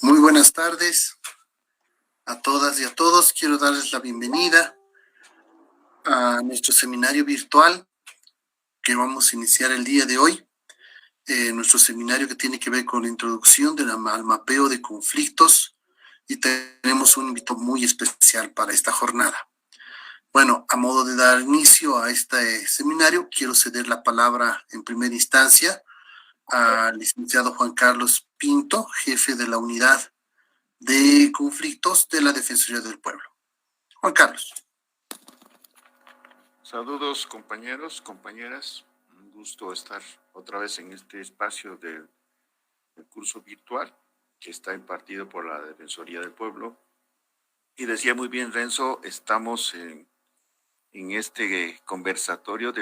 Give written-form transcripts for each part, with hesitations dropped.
Muy buenas tardes a todas y a todos. Quiero darles la bienvenida a nuestro seminario virtual que vamos a iniciar el día de hoy. Nuestro seminario que tiene que ver con la introducción al mapeo de conflictos, y tenemos un invitado muy especial para esta jornada. Bueno, a modo de dar inicio a este seminario, quiero ceder la palabra en primera instancia al licenciado Juan Carlos Pinto, jefe de la unidad de conflictos de la Defensoría del Pueblo. Juan Carlos. Saludos, compañeros, compañeras. Un gusto estar otra vez en este espacio del curso virtual que está impartido por la Defensoría del Pueblo. Y decía muy bien Renzo, estamos en este conversatorio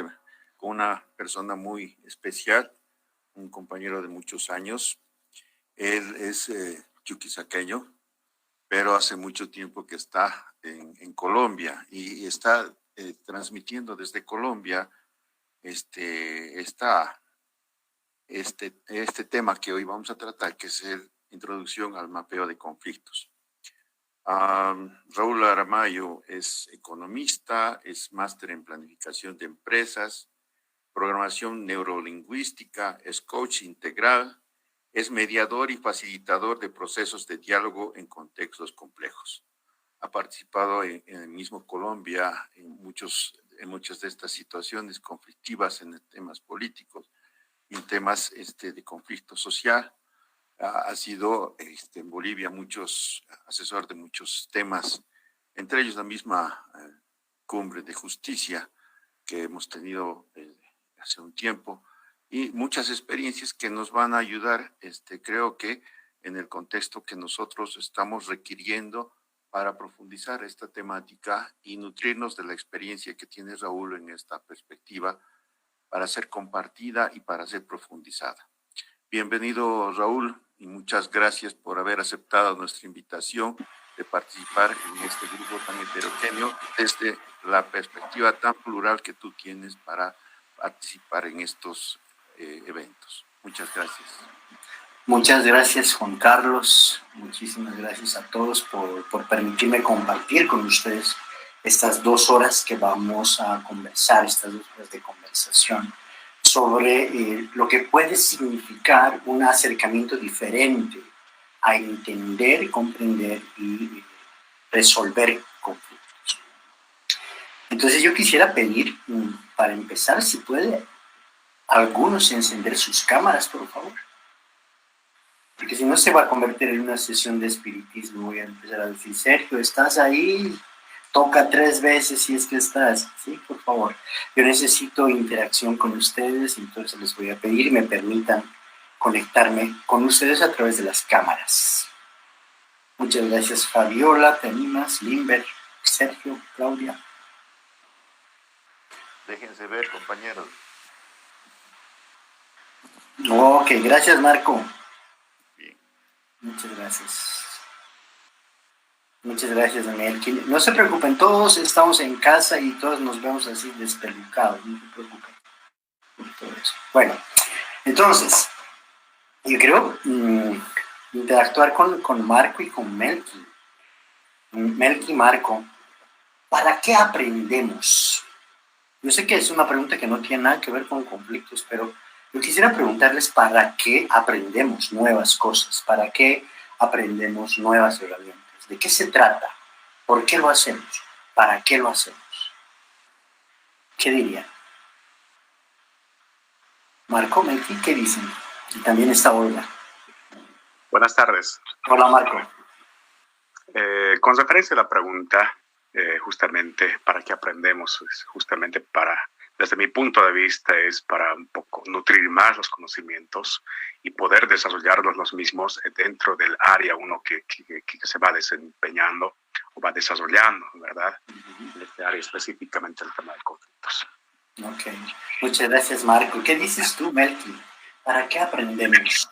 con una persona muy especial, un compañero de muchos años. Él es chuquisaqueño, pero hace mucho tiempo que está en Colombia y está transmitiendo desde Colombia este tema que hoy vamos a tratar, que es la introducción al mapeo de conflictos. Raúl Aramayo es economista, es máster en planificación de empresas, programación neurolingüística, es coach integral, es mediador y facilitador de procesos de diálogo en contextos complejos. Ha participado en el mismo Colombia en muchas de estas situaciones conflictivas en temas políticos en temas de conflicto social. Ha sido en Bolivia asesor de muchos temas, entre ellos la misma cumbre de justicia que hemos tenido hace un tiempo, y muchas experiencias que nos van a ayudar, creo que en el contexto que nosotros estamos requiriendo para profundizar esta temática y nutrirnos de la experiencia que tiene Raúl en esta perspectiva para ser compartida y para ser profundizada. Bienvenido, Raúl, y muchas gracias por haber aceptado nuestra invitación de participar en este grupo tan heterogéneo desde la perspectiva tan plural que tú tienes para participar en estos eventos. Muchas gracias. Muchas gracias, Juan Carlos. Muchísimas gracias a todos por permitirme compartir con ustedes estas 2 horas que vamos a conversar, estas 2 horas de conversación sobre lo que puede significar un acercamiento diferente a entender, comprender y resolver conflictos. Entonces yo quisiera pedir, para empezar, si puede algunos encender sus cámaras, por favor. Porque si no se va a convertir en una sesión de espiritismo. Voy a empezar a decir, Sergio, ¿estás ahí? Toca 3 veces si es que estás. Sí, por favor. Yo necesito interacción con ustedes, entonces les voy a pedir y me permitan conectarme con ustedes a través de las cámaras. Muchas gracias, Fabiola, ¿te animas? Limber, Sergio, Claudia. Déjense ver, compañeros. Ok, gracias, Marco. Muchas gracias. Muchas gracias, Daniel. No se preocupen, todos estamos en casa y todos nos vemos así despelucados. No se preocupen por todo eso. Bueno, entonces, yo creo interactuar con Marco y con Melqui. Melqui y Marco, ¿para qué aprendemos? Yo sé que es una pregunta que no tiene nada que ver con conflictos, pero yo quisiera preguntarles para qué aprendemos nuevas cosas, para qué aprendemos nuevas herramientas, de qué se trata, por qué lo hacemos, para qué lo hacemos. ¿Qué dirían? Marco, Melqui, ¿qué dicen? Y también está Olga. Buenas tardes. Hola, Marco. Con referencia a la pregunta, justamente, ¿para qué aprendemos? Justamente desde mi punto de vista, es para un poco nutrir más los conocimientos y poder desarrollarlos los mismos dentro del área uno que se va desempeñando o va desarrollando, ¿verdad? En este área específicamente el tema de conflictos. Ok, muchas gracias, Marco. ¿Qué dices tú, Melqui? ¿Para qué aprendemos?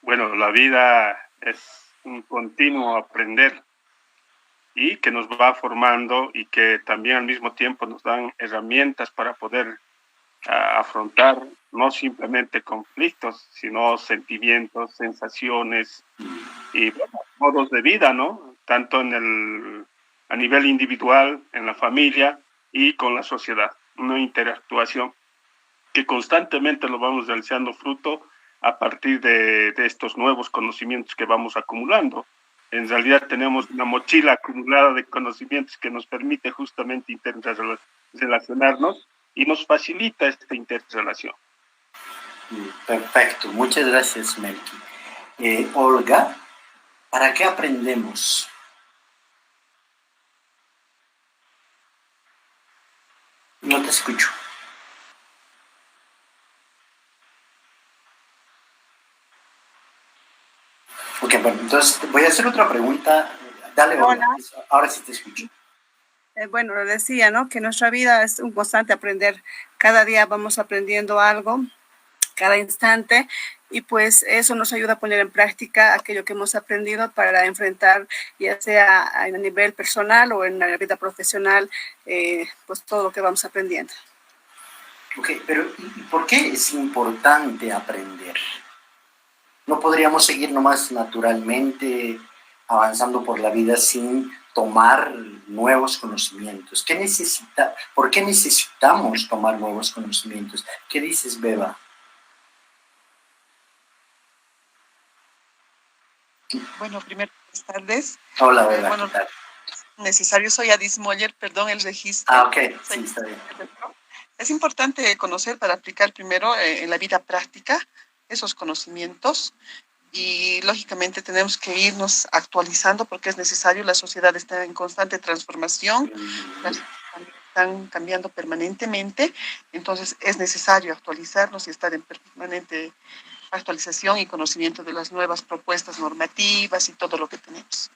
Bueno, la vida es un continuo aprender y que nos va formando y que también al mismo tiempo nos dan herramientas para poder afrontar no simplemente conflictos, sino sentimientos, sensaciones y modos de vida, ¿no? Tanto a nivel individual, en la familia y con la sociedad. Una interactuación que constantemente lo vamos realizando fruto a partir de estos nuevos conocimientos que vamos acumulando. En realidad tenemos una mochila acumulada de conocimientos que nos permite justamente interrelacionarnos y nos facilita esta interrelación. Perfecto, muchas gracias, Melqui. Olga, ¿para qué aprendemos? No te escucho. Ok, bueno, entonces voy a hacer otra pregunta. Dale, Olga. Ahora sí te escucho. Bueno, lo decía, ¿no? Que nuestra vida es un constante aprender. Cada día vamos aprendiendo algo, cada instante, y pues eso nos ayuda a poner en práctica aquello que hemos aprendido para enfrentar, ya sea a nivel personal o en la vida profesional, pues todo lo que vamos aprendiendo. Ok, pero ¿y por qué es importante aprender? ¿No podríamos seguir nomás naturalmente avanzando por la vida sin tomar nuevos conocimientos? ¿Por qué necesitamos tomar nuevos conocimientos? ¿Qué dices, Beba? Bueno, primero, buenas tardes. Hola, Beba. Bueno, ¿qué tal? necesario, soy Adis Moller, perdón, el registro. Ah, ok, sí, está bien. Es importante conocer para aplicar primero en la vida práctica esos conocimientos y lógicamente tenemos que irnos actualizando porque es necesario, la sociedad está en constante transformación, las cosas están cambiando permanentemente, entonces es necesario actualizarnos y estar en permanente actualización y conocimiento de las nuevas propuestas normativas y todo lo que tenemos.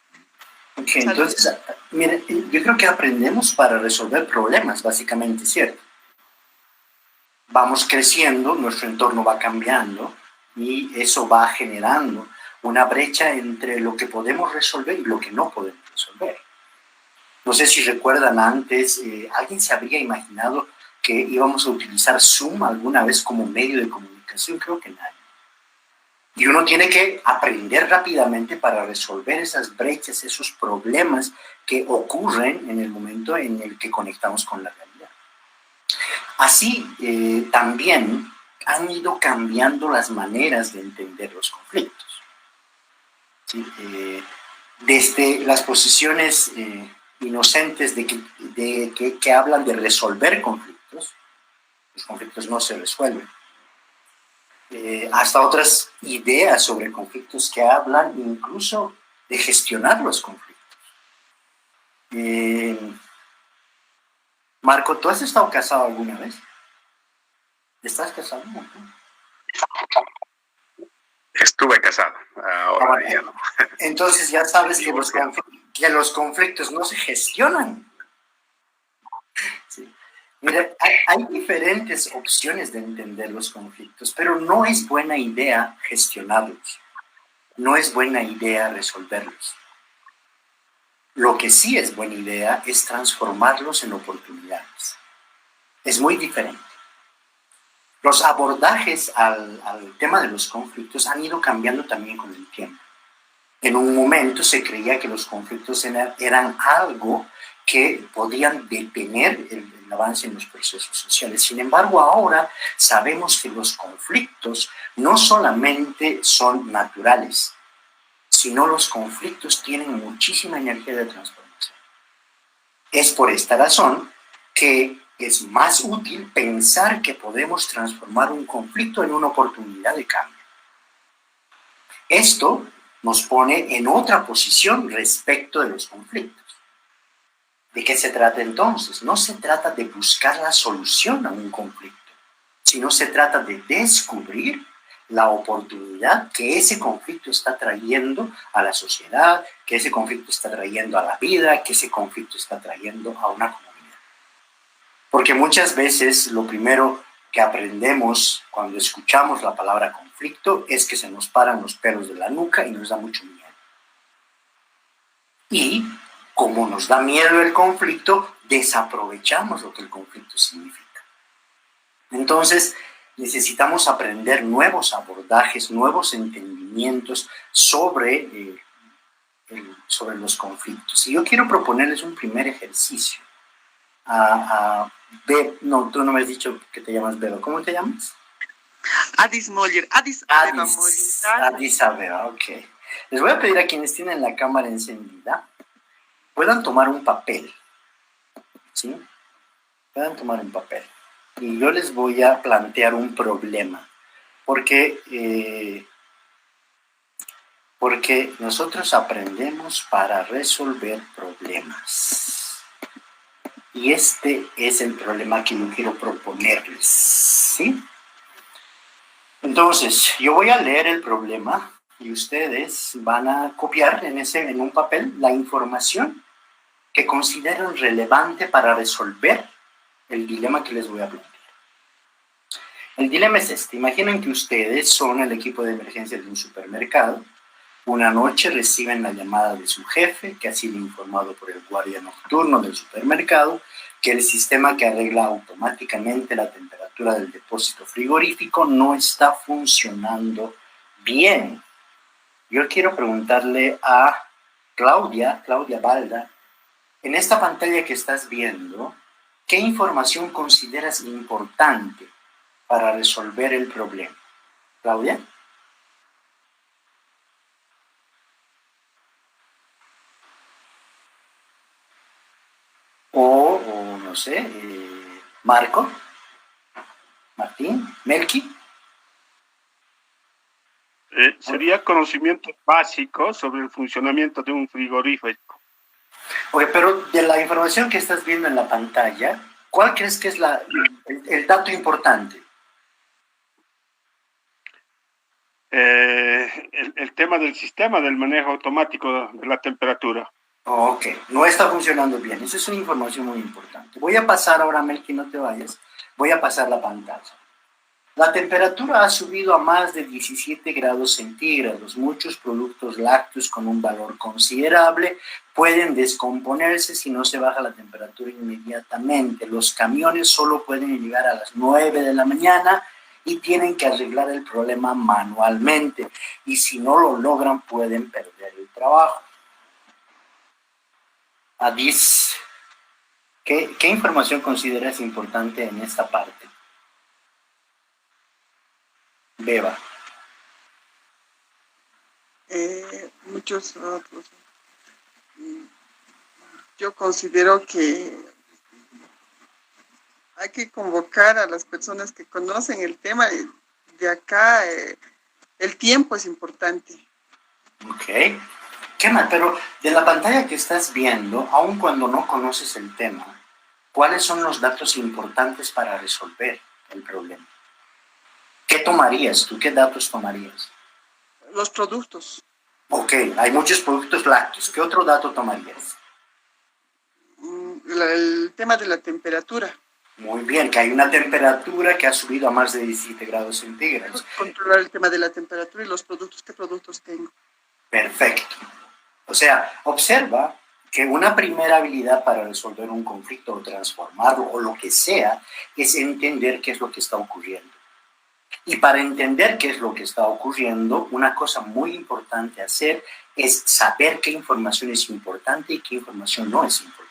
Ok, Salud. entonces, mire, yo creo que aprendemos para resolver problemas, básicamente, ¿cierto? Vamos creciendo, nuestro entorno va cambiando y eso va generando una brecha entre lo que podemos resolver y lo que no podemos resolver. No sé si recuerdan antes, ¿alguien se habría imaginado que íbamos a utilizar Zoom alguna vez como medio de comunicación? Creo que nadie. Y uno tiene que aprender rápidamente para resolver esas brechas, esos problemas que ocurren en el momento en el que conectamos con la realidad. Así, también han ido cambiando las maneras de entender los conflictos. ¿Sí? Desde las posiciones inocentes que hablan de resolver conflictos, los conflictos no se resuelven, hasta otras ideas sobre conflictos que hablan incluso de gestionar los conflictos. Marco, ¿tú has estado casado alguna vez? ¿Estás casado? ¿No? Estuve casado, ahora ya no. Entonces ya sabes que los conflictos no se gestionan. ¿Sí? Mira, hay diferentes opciones de entender los conflictos, pero no es buena idea gestionarlos. No es buena idea resolverlos. Lo que sí es buena idea es transformarlos en oportunidades. Es muy diferente. Los abordajes al tema de los conflictos han ido cambiando también con el tiempo. En un momento se creía que los conflictos eran algo que podían detener el avance en los procesos sociales. Sin embargo, ahora sabemos que los conflictos no solamente son naturales, sino los conflictos tienen muchísima energía de transformación. Es por esta razón que es más útil pensar que podemos transformar un conflicto en una oportunidad de cambio. Esto nos pone en otra posición respecto de los conflictos. ¿De qué se trata entonces? No se trata de buscar la solución a un conflicto, sino se trata de descubrir la oportunidad que ese conflicto está trayendo a la sociedad, que ese conflicto está trayendo a la vida, que ese conflicto está trayendo a una comunidad. Porque muchas veces lo primero que aprendemos cuando escuchamos la palabra conflicto es que se nos paran los pelos de la nuca y nos da mucho miedo. Y como nos da miedo el conflicto, desaprovechamos lo que el conflicto significa. Entonces, necesitamos aprender nuevos abordajes, nuevos entendimientos sobre los conflictos. Y yo quiero proponerles un primer ejercicio. No, tú no me has dicho que te llamas Beba. ¿Cómo te llamas? Addis Moller, Addis Abeba Moller. Addis Abeba, ok. Les voy a pedir a quienes tienen la cámara encendida, puedan tomar un papel, ¿sí? Puedan tomar un papel. Y yo les voy a plantear un problema, porque nosotros aprendemos para resolver problemas. Y este es el problema que yo quiero proponerles, ¿sí? Entonces, yo voy a leer el problema y ustedes van a copiar en un papel la información que consideren relevante para resolver el dilema que les voy a plantear. El dilema es este. Imaginen que ustedes son el equipo de emergencia de un supermercado. Una noche reciben la llamada de su jefe, que ha sido informado por el guardia nocturno del supermercado, que el sistema que arregla automáticamente la temperatura del depósito frigorífico no está funcionando bien. Yo quiero preguntarle a Claudia Balda, en esta pantalla que estás viendo, ¿qué información consideras importante para resolver el problema? Claudia. O no sé, Marco. Melqui. Sería conocimientos básicos sobre el funcionamiento de un frigorífico. Oye, pero de la información que estás viendo en la pantalla, ¿cuál crees que es el dato importante? El tema del sistema del manejo automático de la temperatura. Ok, no está funcionando bien. Esa es una información muy importante. Voy a pasar ahora, Melqui, no te vayas. Voy a pasar la pantalla. La temperatura ha subido a más de 17 grados centígrados. Muchos productos lácteos con un valor considerable pueden descomponerse si no se baja la temperatura inmediatamente. Los camiones solo pueden llegar a las 9 de la mañana y tienen que arreglar el problema manualmente. Y si no lo logran, pueden perder el trabajo. Adis, ¿qué información consideras importante en esta parte? Beba. Muchos otros. Yo considero que hay que convocar a las personas que conocen el tema de acá. El tiempo es importante. Ok. ¿Qué más? Pero de la pantalla que estás viendo, aun cuando no conoces el tema, ¿cuáles son los datos importantes para resolver el problema? ¿Qué tomarías tú? ¿Qué datos tomarías? Los productos. Ok, hay muchos productos lácteos. ¿Qué otro dato tomarías? El tema de la temperatura. Muy bien, que hay una temperatura que ha subido a más de 17 grados centígrados. Controlar el tema de la temperatura y los productos. ¿Qué productos tengo? Perfecto. O sea, observa que una primera habilidad para resolver un conflicto o transformarlo o lo que sea es entender qué es lo que está ocurriendo. Y para entender qué es lo que está ocurriendo, una cosa muy importante hacer es saber qué información es importante y qué información no es importante.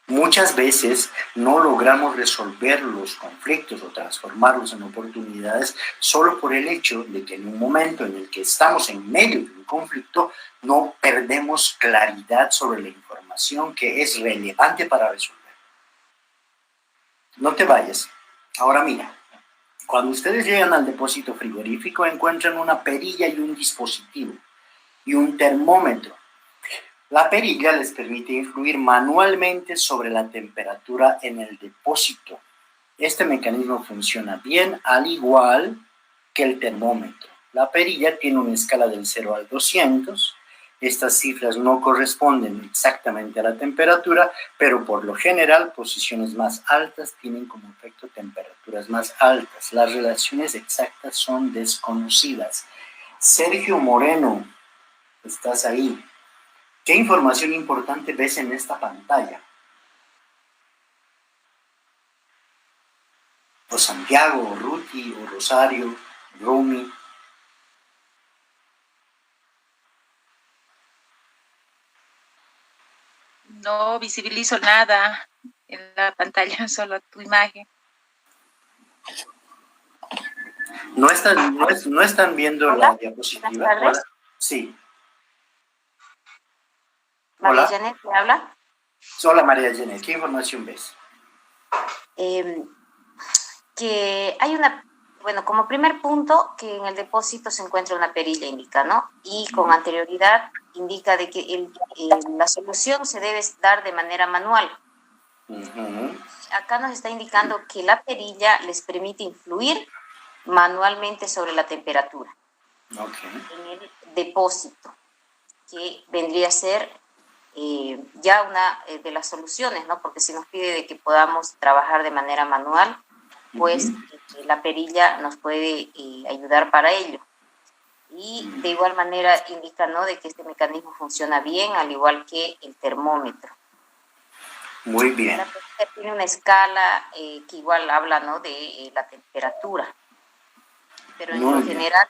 Muchas veces no logramos resolver los conflictos o transformarlos en oportunidades solo por el hecho de que en un momento en el que estamos en medio de un conflicto no perdemos claridad sobre la información que es relevante para resolver. No te vayas. Ahora mira. Cuando ustedes llegan al depósito frigorífico encuentran una perilla y un dispositivo y un termómetro. La perilla les permite influir manualmente sobre la temperatura en el depósito. Este mecanismo funciona bien al igual que el termómetro. La perilla tiene una escala del 0 al 200. Estas cifras no corresponden exactamente a la temperatura, pero por lo general posiciones más altas tienen como efecto temperaturas más altas. Las relaciones exactas son desconocidas. Sergio Moreno, estás ahí. ¿Qué información importante ves en esta pantalla? O Santiago, o Ruti, o Rosario, Rumi. No visibilizo nada en la pantalla, solo tu imagen. ¿No están viendo Hola, la diapositiva? buenas tardes. Hola. Sí. María Hola. Janet, ¿me habla? Hola María Janet, ¿qué información ves? Que hay como primer punto, que en el depósito se encuentra una perilla, indica, ¿no? Y con anterioridad indica de que la solución se debe dar de manera manual. Uh-huh. Acá nos está indicando que la perilla les permite influir manualmente sobre la temperatura. Okay. En el depósito, que vendría a ser ya una de las soluciones, ¿no? Porque si nos pide de que podamos trabajar de manera manual, pues la perilla nos puede ayudar para ello. Y de igual manera indica, ¿no?, de que este mecanismo funciona bien, al igual que el termómetro. Muy bien. La perilla tiene una escala que igual habla, ¿no?, de la temperatura. Pero en lo general,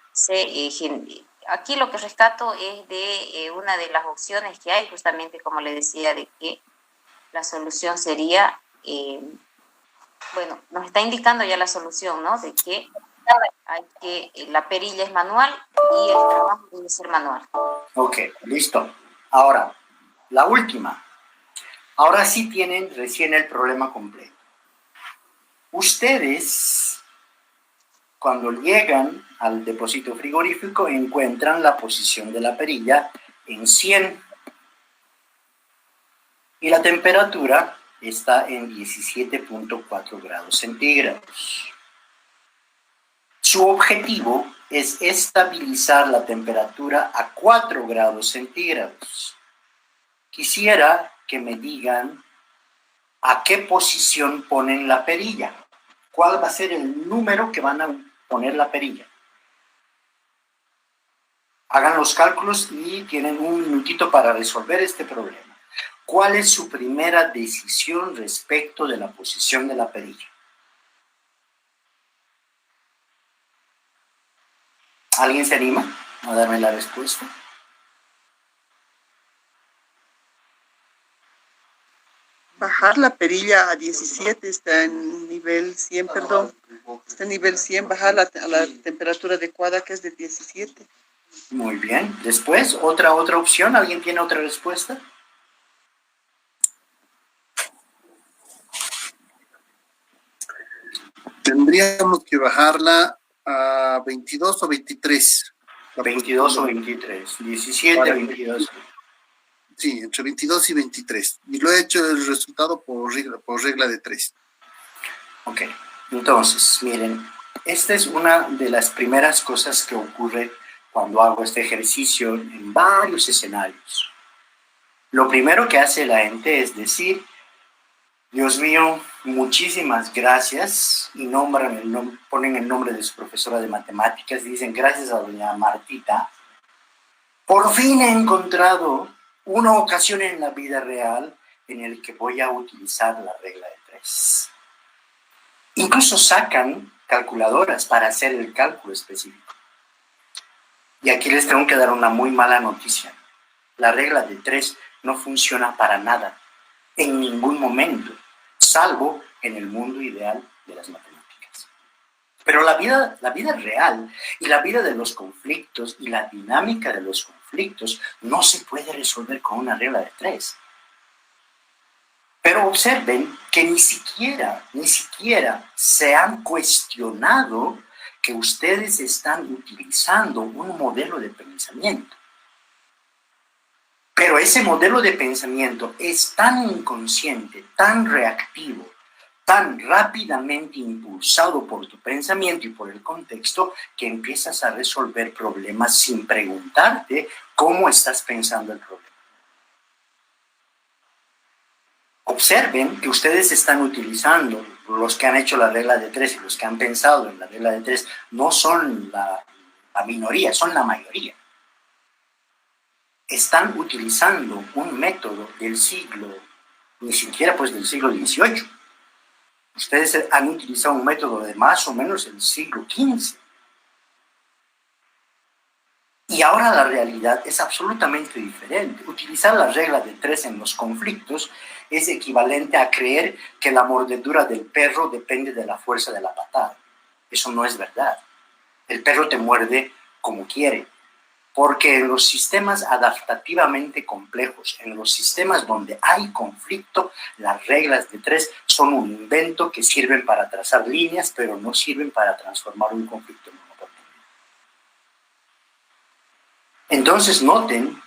aquí lo que rescato es de una de las opciones que hay, justamente como le decía, de que la solución sería... nos está indicando ya la solución, ¿no? De que la perilla es manual y el trabajo debe ser manual. Ok, listo. Ahora, la última. Ahora sí tienen recién el problema completo. Ustedes Cuando llegan al depósito frigorífico encuentran la posición de la perilla en 100 y la temperatura está en 17.4 grados centígrados. Su objetivo es estabilizar la temperatura a 4 grados centígrados. Quisiera que me digan a qué posición ponen la perilla. ¿Cuál va a ser el número que van a poner la perilla? Hagan los cálculos y tienen un minutito para resolver este problema. ¿Cuál es su primera decisión respecto de la posición de la perilla? ¿Alguien se anima a darme la respuesta? Bajar la perilla a 17, está en nivel 100, perdón. Está en nivel 100, bajar a la temperatura adecuada que es de 17. Muy bien. Después, otra opción. ¿Alguien tiene otra respuesta? Tendríamos que bajarla a 22 o 23. 22 o 23. 17, Vale. 22. Sí, entre 22 y 23. Y lo he hecho el resultado por regla de 3. Ok. Entonces, miren, esta es una de las primeras cosas que ocurre cuando hago este ejercicio en varios escenarios. Lo primero que hace la gente es decir, Dios mío, muchísimas gracias, y ponen el nombre de su profesora de matemáticas, y dicen, gracias a doña Martita, por fin he encontrado una ocasión en la vida real en el que voy a utilizar la regla de 3. Incluso sacan calculadoras para hacer el cálculo específico. Y aquí les tengo que dar una muy mala noticia. La regla de 3 no funciona para nada, en ningún momento, salvo en el mundo ideal de las matemáticas. Pero la vida real y la vida de los conflictos y la dinámica de los conflictos no se puede resolver con una regla de 3. Pero observen que ni siquiera se han cuestionado que ustedes están utilizando un modelo de pensamiento. Pero ese modelo de pensamiento es tan inconsciente, tan reactivo, tan rápidamente impulsado por tu pensamiento y por el contexto, que empiezas a resolver problemas sin preguntarte cómo estás pensando el problema. Observen que ustedes están utilizando, los que han hecho la regla de 3 y los que han pensado en la regla de 3, no son la minoría, son la mayoría. Están utilizando un método del siglo, ni siquiera pues del siglo XVIII. Ustedes han utilizado un método de más o menos el siglo XV. Y ahora la realidad es absolutamente diferente. Utilizar la regla de 3 en los conflictos es equivalente a creer que la mordedura del perro depende de la fuerza de la patada. Eso no es verdad. El perro te muerde como quiere. Porque en los sistemas adaptativamente complejos, en los sistemas donde hay conflicto, las reglas de 3 son un invento que sirven para trazar líneas, pero no sirven para transformar un conflicto en una oportunidad. Entonces noten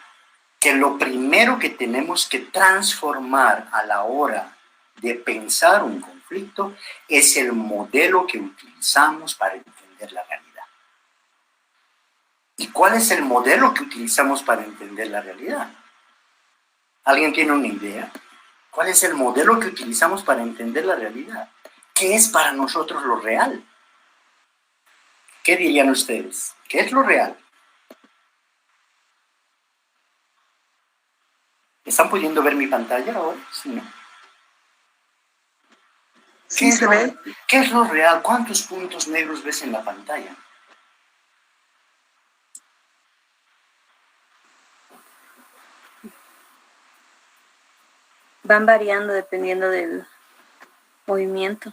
que lo primero que tenemos que transformar a la hora de pensar un conflicto es el modelo que utilizamos para entender la realidad. ¿Y cuál es el modelo que utilizamos para entender la realidad? ¿Alguien tiene una idea? ¿Cuál es el modelo que utilizamos para entender la realidad? ¿Qué es para nosotros lo real? ¿Qué dirían ustedes? ¿Qué es lo real? ¿Están pudiendo ver mi pantalla ahora? Sí, ¿no? Sí, se ve. ¿Qué es lo real? ¿Cuántos puntos negros ves en la pantalla? Van variando dependiendo del movimiento.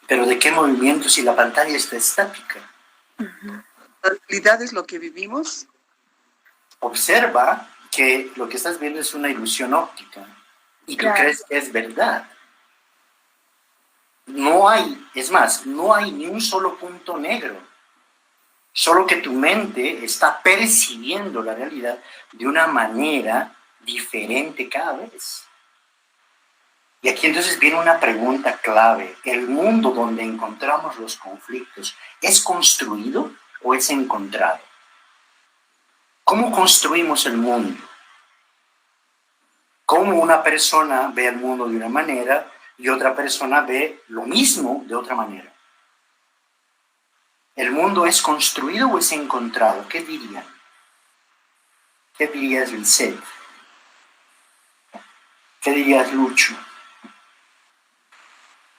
¿Pero de qué movimiento si la pantalla está estática? La realidad es lo que vivimos. Observa que lo que estás viendo es una ilusión óptica y tú crees que es verdad. No hay, es más, no hay ni un solo punto negro solo que tu mente está percibiendo la realidad de una manera diferente cada vez. Y aquí entonces viene una pregunta clave. ¿El mundo donde encontramos los conflictos es construido o es encontrado? ¿Cómo construimos el mundo? ¿Cómo una persona ve el mundo de una manera y otra persona ve lo mismo de otra manera? ¿El mundo es construido o es encontrado? ¿Qué dirían? ¿Qué dirías, Lisette? ¿Qué dirías, Lucho?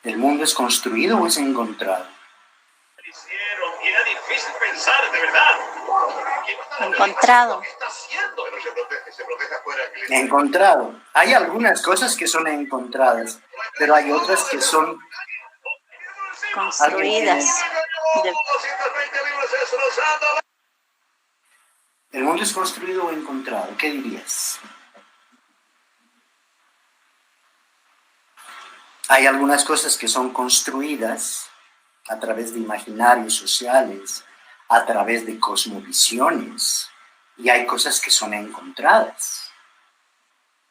¿El mundo es construido o es encontrado? Y era difícil pensar, de verdad. Encontrado. Encontrado. Hay algunas cosas que son encontradas, pero hay otras que son Construidas. ¿El mundo es construido o encontrado? ¿Qué dirías? Hay algunas cosas que son construidas a través de imaginarios sociales, a través de cosmovisiones, y hay cosas que son encontradas.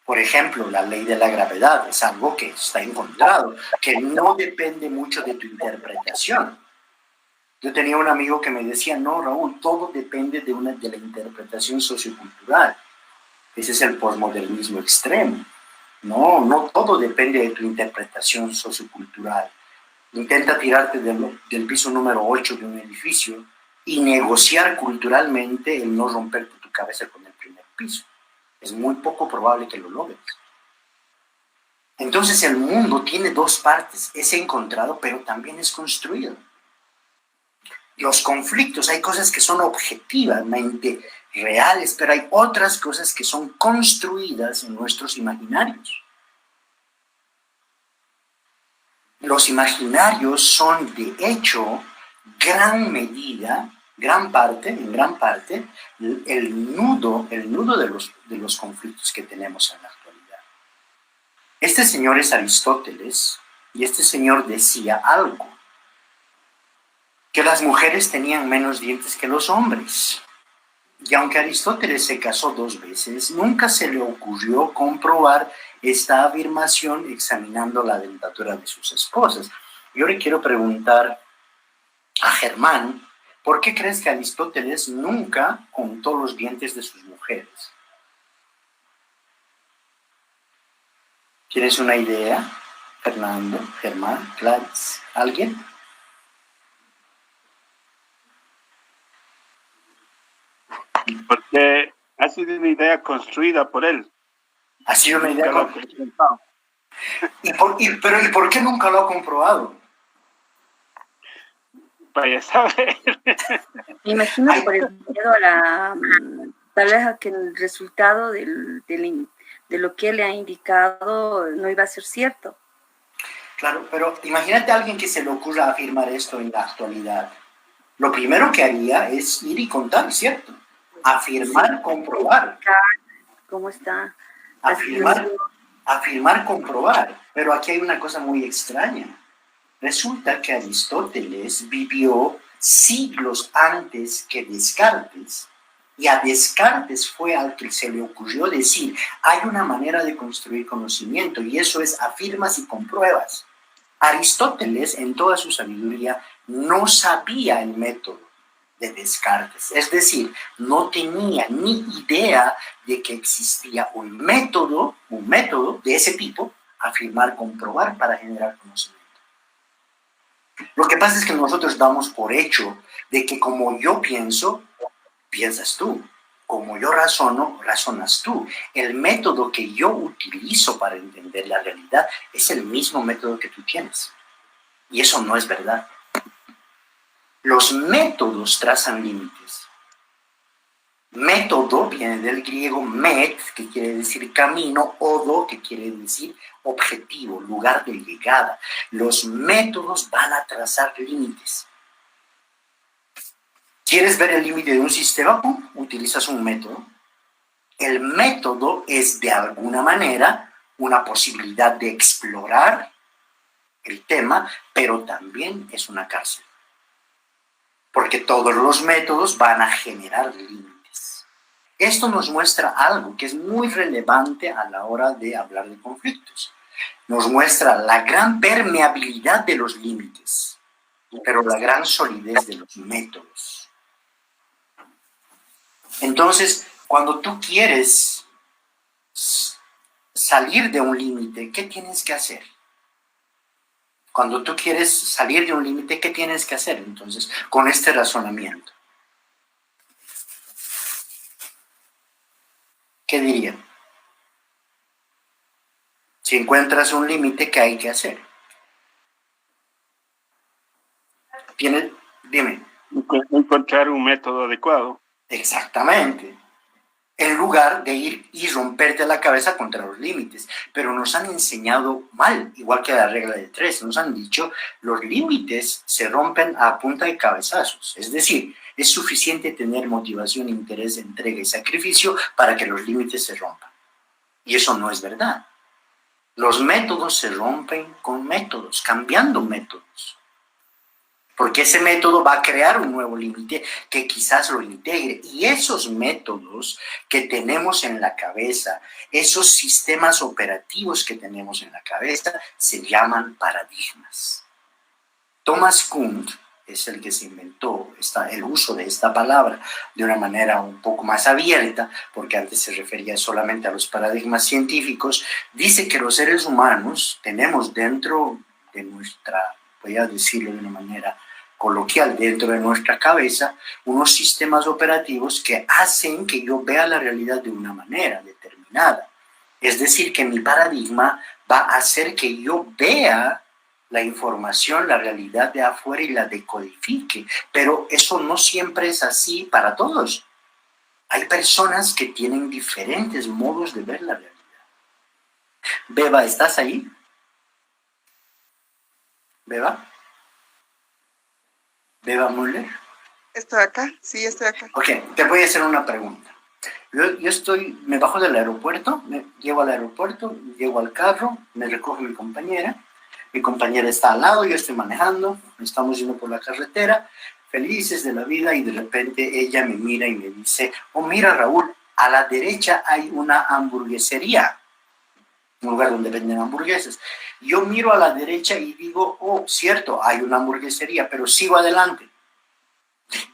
Por ejemplo, la ley de la gravedad es algo que está encontrado, que no depende mucho de tu interpretación. Yo tenía un amigo que me decía, no, Raúl, todo depende de la interpretación sociocultural. Ese es el posmodernismo extremo. No todo depende de tu interpretación sociocultural. Intenta tirarte del piso número 8 de un edificio y negociar culturalmente el no romperte tu cabeza con el primer piso. Es muy poco probable que lo logres. Entonces el mundo tiene dos partes, es encontrado, pero también es construido. Los conflictos, hay cosas que son objetivamente reales, pero hay otras cosas que son construidas en nuestros imaginarios. Los imaginarios son, de hecho, en gran parte, el nudo de los conflictos que tenemos en la actualidad. Este señor es Aristóteles, y este señor decía algo, que las mujeres tenían menos dientes que los hombres. Y aunque Aristóteles se casó 2 veces, nunca se le ocurrió comprobar esta afirmación examinando la dentadura de sus esposas. Yo le quiero preguntar a Germán, ¿por qué crees que Aristóteles nunca contó los dientes de sus mujeres? ¿Tienes una idea, Fernando, Germán, Clarice? ¿Alguien? Porque ha sido una idea construida por él. Ha sido una idea construida. ¿Y por qué nunca lo ha comprobado? Vaya saber. Me imagino por el miedo a tal vez a que el resultado de lo que él le ha indicado no iba a ser cierto. Claro, pero imagínate a alguien que se le ocurra afirmar esto en la actualidad. Lo primero que haría es ir y contar, ¿cierto? Afirmar, comprobar. ¿Cómo está? Afirmar, comprobar. Pero aquí hay una cosa muy extraña. Resulta que Aristóteles vivió siglos antes que Descartes, y a Descartes fue al que se le ocurrió decir, hay una manera de construir conocimiento, y eso es afirmas y compruebas. Aristóteles, en toda su sabiduría, no sabía el método de Descartes, es decir, no tenía ni idea de que existía un método de ese tipo, afirmar, comprobar, para generar conocimiento. Lo que pasa es que nosotros damos por hecho de que como yo pienso, piensas tú. Como yo razono, razonas tú. El método que yo utilizo para entender la realidad es el mismo método que tú tienes. Y eso no es verdad. Los métodos trazan límites. Método viene del griego met, que quiere decir camino, odo, que quiere decir objetivo, lugar de llegada. Los métodos van a trazar límites. ¿Quieres ver el límite de un sistema? Utilizas un método. El método es, de alguna manera, una posibilidad de explorar el tema, pero también es una cárcel. porque todos los métodos van a generar límites. Esto nos muestra algo que es muy relevante a la hora de hablar de conflictos. Nos muestra la gran permeabilidad de los límites, pero la gran solidez de los métodos. Entonces, cuando tú quieres salir de un límite, ¿qué tienes que hacer? Cuando tú quieres salir de un límite, ¿qué tienes que hacer? Entonces, con este razonamiento, ¿qué diría? Si encuentras un límite, ¿qué hay que hacer? Dime. Encontrar un método adecuado. Exactamente. En lugar de ir y romperte la cabeza contra los límites. Pero nos han enseñado mal, igual que la regla de 3. Nos han dicho, los límites se rompen a punta de cabezazos. Es decir, es suficiente tener motivación, interés, entrega y sacrificio para que los límites se rompan. Y eso no es verdad. Los métodos se rompen con métodos, cambiando métodos. Porque ese método va a crear un nuevo límite que quizás lo integre. Y esos métodos que tenemos en la cabeza, esos sistemas operativos que tenemos en la cabeza, se llaman paradigmas. Thomas Kuhn es el que se inventó el uso de esta palabra de una manera un poco más abierta, porque antes se refería solamente a los paradigmas científicos. Dice que los seres humanos tenemos dentro de nuestra, voy a decirlo de una manera coloquial, dentro de nuestra cabeza, unos sistemas operativos que hacen que yo vea la realidad de una manera determinada. Es decir, que mi paradigma va a hacer que yo vea la información, la realidad de afuera y la decodifique. Pero eso no siempre es así para todos. Hay personas que tienen diferentes modos de ver la realidad. Beba, ¿estás ahí? ¿Beba? ¿Beba Müller? ¿Estoy acá? Sí, estoy acá. Ok, te voy a hacer una pregunta. Yo me bajo del aeropuerto, llego al aeropuerto, llego al carro, me recoge mi compañera está al lado, yo estoy manejando, estamos yendo por la carretera, felices de la vida, y de repente ella me mira y me dice, oh mira Raúl, a la derecha hay una hamburguesería, un lugar donde venden hamburguesas. Yo miro a la derecha y digo, oh, cierto, hay una hamburguesería, pero sigo adelante.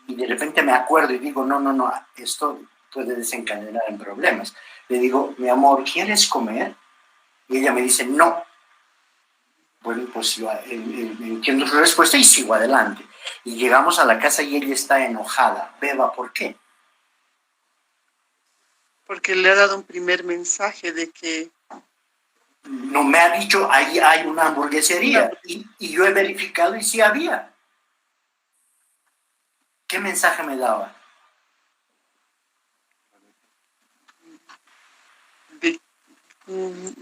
Y de repente me acuerdo y digo, no, esto puede desencadenar en problemas. Le digo, mi amor, ¿quieres comer? Y ella me dice, no. Bueno, pues yo entiendo su respuesta y sigo adelante. Y llegamos a la casa y ella está enojada. Beba, ¿por qué? Porque le ha dado un primer mensaje de que... No me ha dicho, ahí hay una hamburguesería. Y yo he verificado y sí había. ¿Qué mensaje me daba?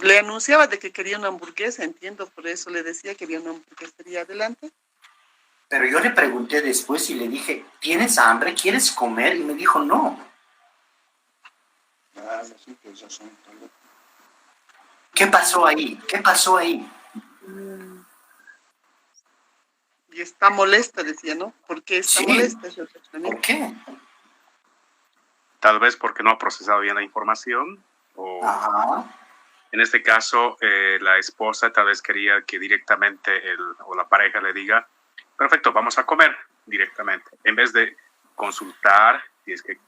Le anunciaba de que quería una hamburguesa, entiendo, por eso le decía que había una hamburguesería adelante. Pero yo le pregunté después y le dije, ¿tienes hambre? ¿Quieres comer? Y me dijo, no. ¿Qué pasó ahí? ¿Qué pasó ahí? Y está molesta, decía, ¿no? ¿Por qué está molesta? ¿Por qué? Tal vez porque no ha procesado bien la información, o en este caso la esposa tal vez quería que directamente o la pareja le diga, perfecto, vamos a comer directamente, en vez de consultar si es que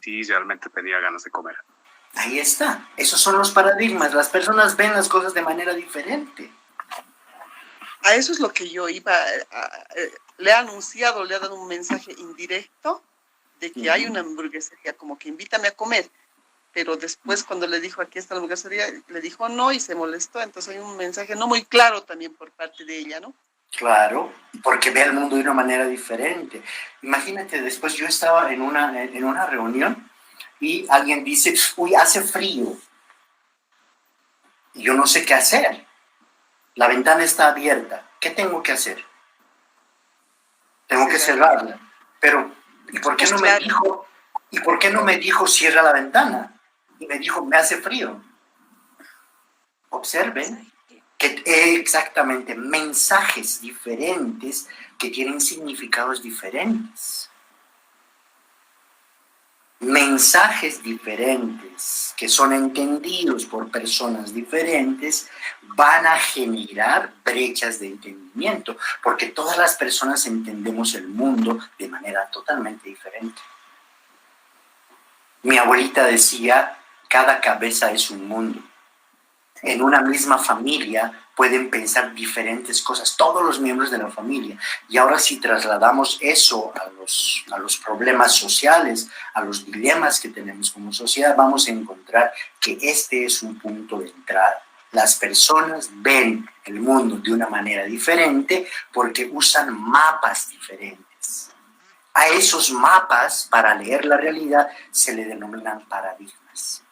sí realmente tenía ganas de comer. Ahí está, esos son los paradigmas, las personas ven las cosas de manera diferente. A eso es lo que yo iba, le ha anunciado, le ha dado un mensaje indirecto de que hay una hamburguesería, como que invítame a comer, pero después cuando le dijo aquí está la hamburguesería, le dijo no y se molestó, entonces hay un mensaje no muy claro también por parte de ella, ¿no? Claro, porque ve el mundo de una manera diferente. Imagínate, después yo estaba en una reunión y alguien dice, uy, hace frío, y yo no sé qué hacer. La ventana está abierta. ¿Qué tengo que hacer? Tengo que cerrarla. Pero, ¿y por qué no me dijo cierra la ventana? Y me dijo, me hace frío. Observen que Exactamente, mensajes diferentes que tienen significados diferentes. Mensajes diferentes que son entendidos por personas diferentes van a generar brechas de entendimiento, porque todas las personas entendemos el mundo de manera totalmente diferente. Mi abuelita decía, cada cabeza es un mundo. En una misma familia pueden pensar diferentes cosas, todos los miembros de la familia. Y ahora si trasladamos eso a los problemas sociales, a los dilemas que tenemos como sociedad, vamos a encontrar que este es un punto de entrada. Las personas ven el mundo de una manera diferente porque usan mapas diferentes. A esos mapas, para leer la realidad, se le denominan paradigmas.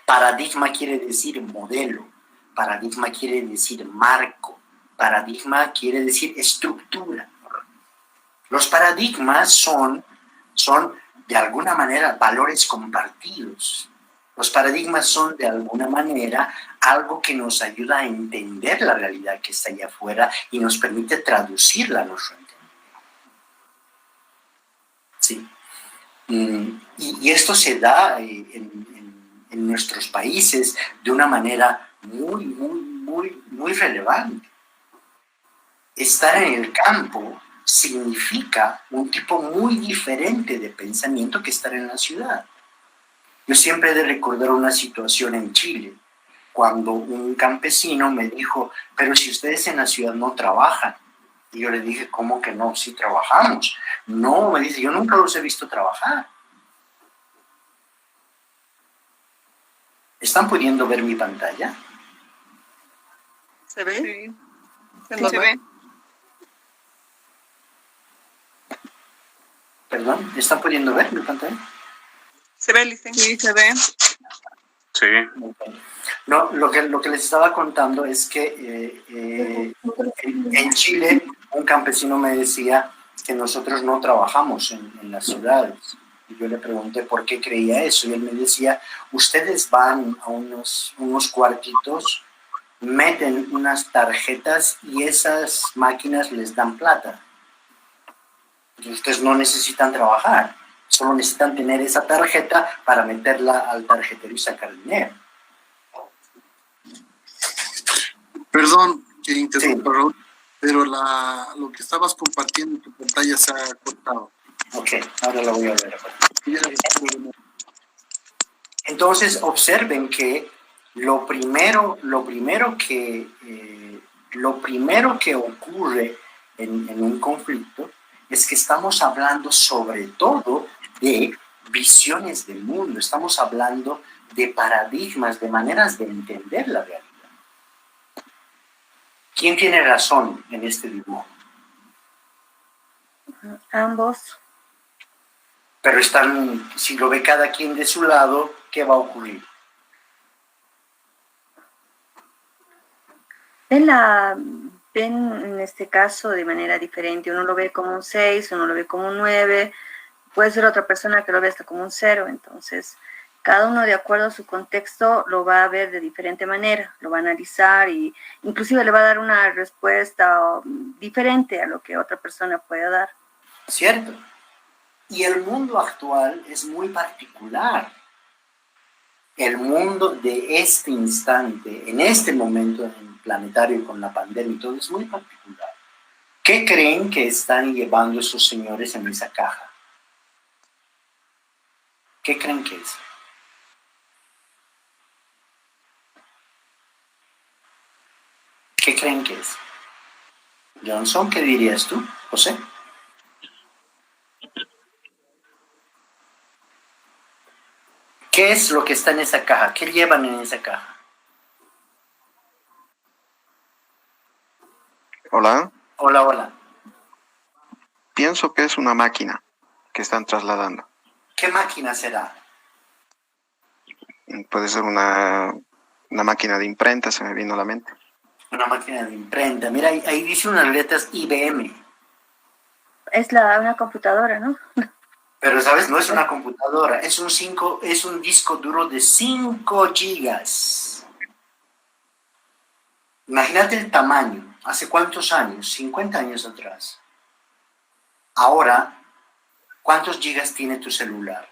Paradigma quiere decir modelo, paradigma quiere decir marco, paradigma quiere decir estructura. Los paradigmas son de alguna manera valores compartidos. Los paradigmas son de alguna manera algo que nos ayuda a entender la realidad que está allá afuera y nos permite traducirla a nuestro entendimiento. Sí. Y esto se da en nuestros países de una manera muy relevante. Estar en el campo significa un tipo muy diferente de pensamiento que estar en la ciudad. Yo siempre he de recordar una situación en Chile, cuando un campesino me dijo, pero si ustedes en la ciudad no trabajan. Y yo le dije, ¿cómo que no? Sí trabajamos. No, me dice, yo nunca los he visto trabajar. ¿Están pudiendo ver mi pantalla? ¿Se ve? Sí. Sí, se ve. Perdón, ¿están pudiendo ver mi pantalla? ¿Se ve, Licen? Sí, se ve. Sí. No, lo que les estaba contando es que en Chile un campesino me decía que nosotros no trabajamos en las ciudades. Y yo le pregunté por qué creía eso. Y él me decía, ustedes van a unos cuartitos, meten unas tarjetas y esas máquinas les dan plata. Entonces ustedes no necesitan trabajar, solo necesitan tener esa tarjeta para meterla al tarjetero y sacar dinero. Perdón que interrumpa, Raúl, pero lo que estabas compartiendo en tu pantalla se ha cortado. Ok, ahora lo voy a ver. Entonces observen que lo primero que ocurre en un conflicto es que estamos hablando sobre todo de visiones del mundo, estamos hablando de paradigmas, de maneras de entender la realidad. ¿Quién tiene razón en este dibujo? Ambos. Pero si lo ve cada quien de su lado, ¿qué va a ocurrir? Ven en este caso de manera diferente. Uno lo ve como un 6, uno lo ve como un 9, puede ser otra persona que lo ve hasta como un 0. Entonces, cada uno de acuerdo a su contexto lo va a ver de diferente manera, lo va a analizar y inclusive le va a dar una respuesta diferente a lo que otra persona puede dar. ¿Cierto? Y el mundo actual es muy particular. El mundo de este instante, en este momento planetario con la pandemia y todo, es muy particular. ¿Qué creen que están llevando esos señores en esa caja? ¿Qué creen que es? ¿Qué creen que es? Johnson, ¿qué dirías tú, José? ¿Qué es lo que está en esa caja? ¿Qué llevan en esa caja? Hola. Hola, hola. Pienso que es una máquina que están trasladando. ¿Qué máquina será? Puede ser una máquina de imprenta, se me vino a la mente. Una máquina de imprenta. Mira, ahí dice unas letras IBM. Es una computadora, ¿no? Pero, ¿sabes? No es una computadora. Es un disco duro de 5 gigas. Imagínate el tamaño. ¿Hace cuántos años? 50 años atrás. Ahora, ¿cuántos gigas tiene tu celular?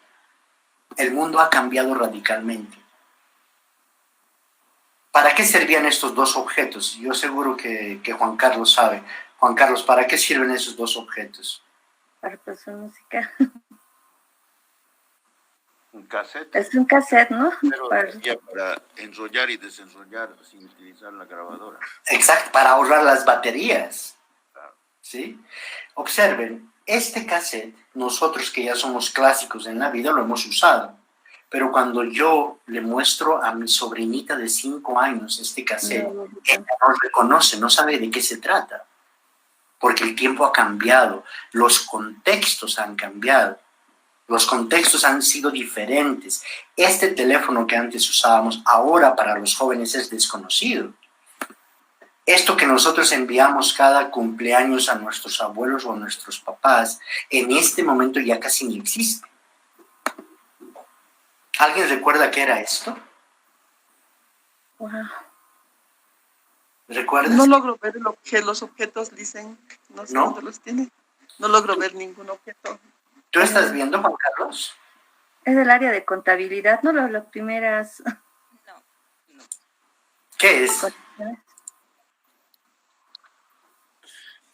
El mundo ha cambiado radicalmente. ¿Para qué servían estos dos objetos? Yo seguro que Juan Carlos sabe. Juan Carlos, ¿para qué sirven esos dos objetos? Para producir música. Un cassette. Es un cassette, ¿no? Pero para enrollar y desenrollar sin utilizar la grabadora. Exacto, para ahorrar las baterías. ¿Sí? Observen, este cassette, nosotros que ya somos clásicos en la vida, lo hemos usado. Pero cuando yo le muestro a mi sobrinita de 5 años este cassette, ella no reconoce, no sabe de qué se trata. Porque el tiempo ha cambiado, los contextos han cambiado. Los contextos han sido diferentes. Este teléfono que antes usábamos ahora para los jóvenes es desconocido. Esto que nosotros enviamos cada cumpleaños a nuestros abuelos o a nuestros papás, en este momento ya casi ni existe. ¿Alguien recuerda qué era esto? Wow. ¿Recuerdas? No logro ver lo que los objetos dicen. No sé ¿No? dónde los tiene. No logro ver ningún objeto. ¿Tú estás viendo, Juan Carlos? Es del área de contabilidad, ¿no? Las primeras... ¿Qué es?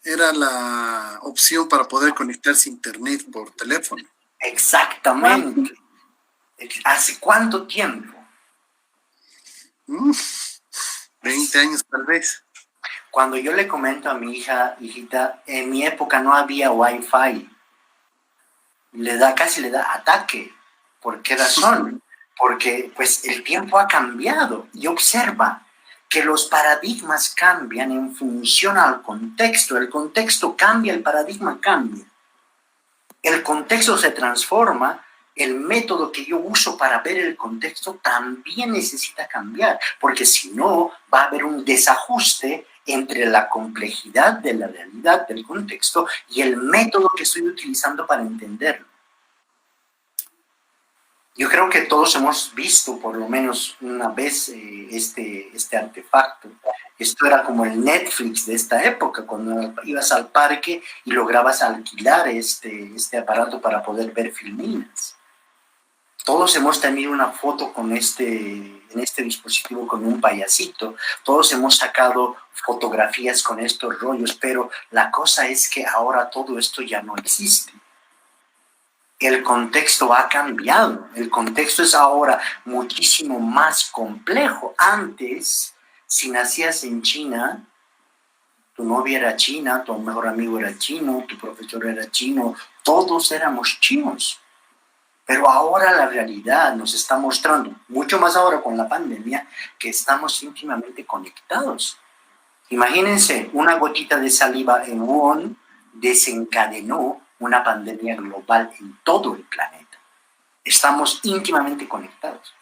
Era la opción para poder conectarse a internet por teléfono. Exactamente. ¿Hace cuánto tiempo? 20 años tal vez. Cuando yo le comento a mi hijita, en mi época no había Wi-Fi. Casi le da ataque. ¿Por qué razón? Porque pues el tiempo ha cambiado y observa que los paradigmas cambian en función al contexto. El contexto cambia, el paradigma cambia. El contexto se transforma, el método que yo uso para ver el contexto también necesita cambiar, porque si no va a haber un desajuste entre la complejidad de la realidad del contexto y el método que estoy utilizando para entenderlo. Yo creo que todos hemos visto por lo menos una vez este artefacto. Esto era como el Netflix de esta época, cuando ibas al parque y lograbas alquilar este aparato para poder ver filminas. Todos hemos tenido una foto en este dispositivo con un payasito. Todos hemos sacado fotografías con estos rollos, pero la cosa es que ahora todo esto ya no existe. El contexto ha cambiado. El contexto es ahora muchísimo más complejo. Antes, si nacías en China, tu novia era china, tu mejor amigo era chino, tu profesor era chino, todos éramos chinos. Pero ahora la realidad nos está mostrando, mucho más ahora con la pandemia, que estamos íntimamente conectados. Imagínense, una gotita de saliva en Wuhan desencadenó una pandemia global en todo el planeta. Estamos íntimamente conectados.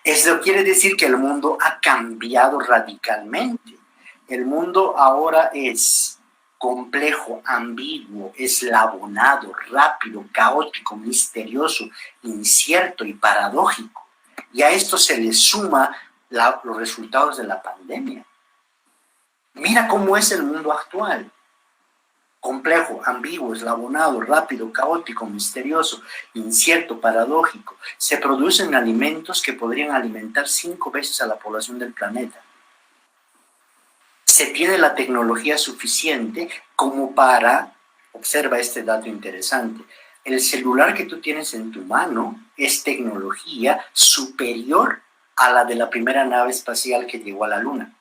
Eso quiere decir que el mundo ha cambiado radicalmente. El mundo ahora es complejo, ambiguo, eslabonado, rápido, caótico, misterioso, incierto y paradójico. Y a esto se le suma los resultados de la pandemia. Mira cómo es el mundo actual. Complejo, ambiguo, eslabonado, rápido, caótico, misterioso, incierto, paradójico. Se producen alimentos que podrían alimentar 5 veces a la población del planeta. Se tiene la tecnología suficiente como para, observa este dato interesante, el celular que tú tienes en tu mano es tecnología superior a la de la primera nave espacial que llegó a la Luna.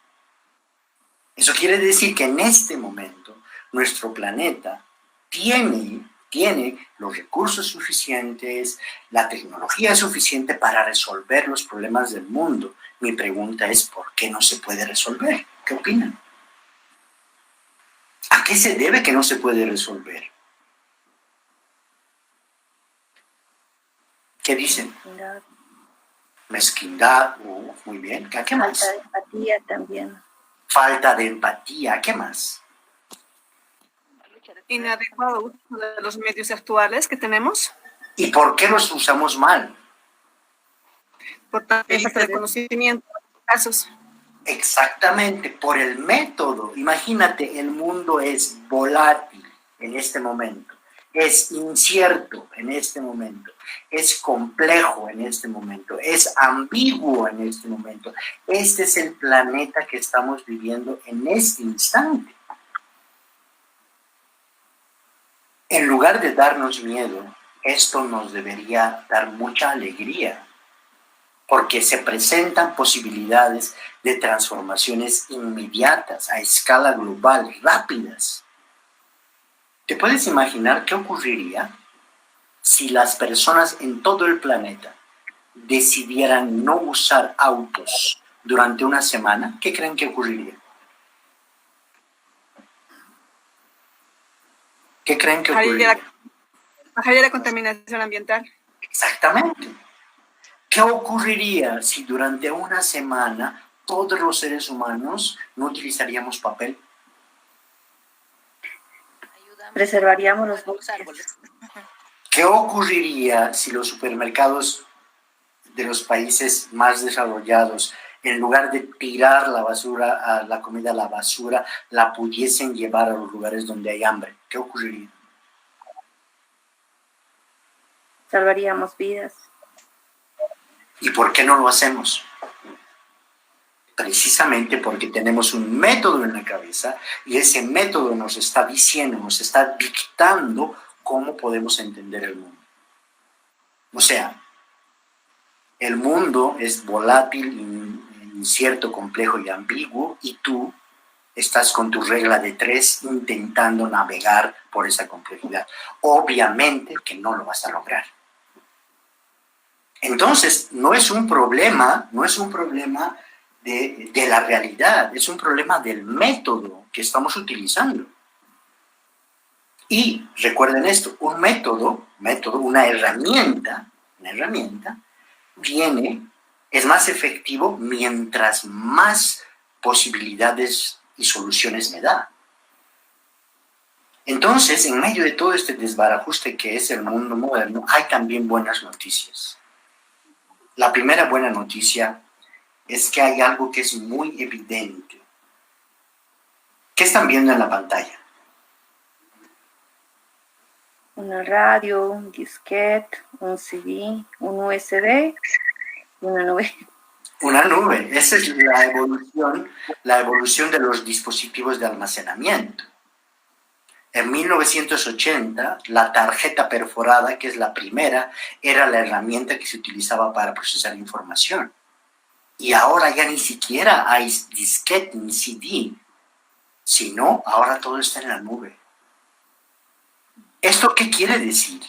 Eso quiere decir que en este momento nuestro planeta tiene los recursos suficientes, la tecnología suficiente para resolver los problemas del mundo. Mi pregunta es, ¿por qué no se puede resolver? ¿Qué opinan? ¿A qué se debe que no se puede resolver? ¿Qué dicen? Mezquindad. Muy bien. ¿A qué más? Falta de empatía también. Falta de empatía. ¿Qué más? Inadecuado uso de los medios actuales que tenemos. ¿Y por qué los usamos mal? Por falta de conocimiento en casos. Exactamente, por el método. Imagínate, el mundo es volátil en este momento, es incierto en este momento, es complejo en este momento, es ambiguo en este momento. Este es el planeta que estamos viviendo en este instante. En lugar de darnos miedo, esto nos debería dar mucha alegría, porque se presentan posibilidades de transformaciones inmediatas, a escala global, rápidas. ¿Te puedes imaginar qué ocurriría si las personas en todo el planeta decidieran no usar autos durante una semana? ¿Qué creen que ocurriría? ¿Qué creen que ocurriría? Bajaría la contaminación ambiental. Exactamente. ¿Qué ocurriría si durante una semana todos los seres humanos no utilizaríamos papel? Preservaríamos los árboles. ¿Qué ocurriría si los supermercados de los países más desarrollados, en lugar de tirar la basura, la comida a la basura, la pudiesen llevar a los lugares donde hay hambre? ¿Qué ocurriría? Salvaríamos vidas. ¿Y por qué no lo hacemos? Precisamente porque tenemos un método en la cabeza y ese método nos está diciendo, nos está dictando cómo podemos entender el mundo. O sea, el mundo es volátil, incierto, complejo y ambiguo, y tú estás con tu regla de 3 intentando navegar por esa complejidad. Obviamente que no lo vas a lograr. Entonces, no es un problema de la realidad, es un problema del método que estamos utilizando. Y recuerden esto, un método, una herramienta, es más efectivo mientras más posibilidades y soluciones me da. Entonces, en medio de todo este desbarajuste que es el mundo moderno, hay también buenas noticias. La primera buena noticia es que hay algo que es muy evidente. ¿Qué están viendo en la pantalla? Una radio, un disquete, un CD, un USB, una nube. Una nube. Esa es la evolución de los dispositivos de almacenamiento. En 1980, la tarjeta perforada, que es la primera, era la herramienta que se utilizaba para procesar información. Y ahora ya ni siquiera hay disquete ni CD, sino ahora todo está en la nube. ¿Esto qué quiere decir?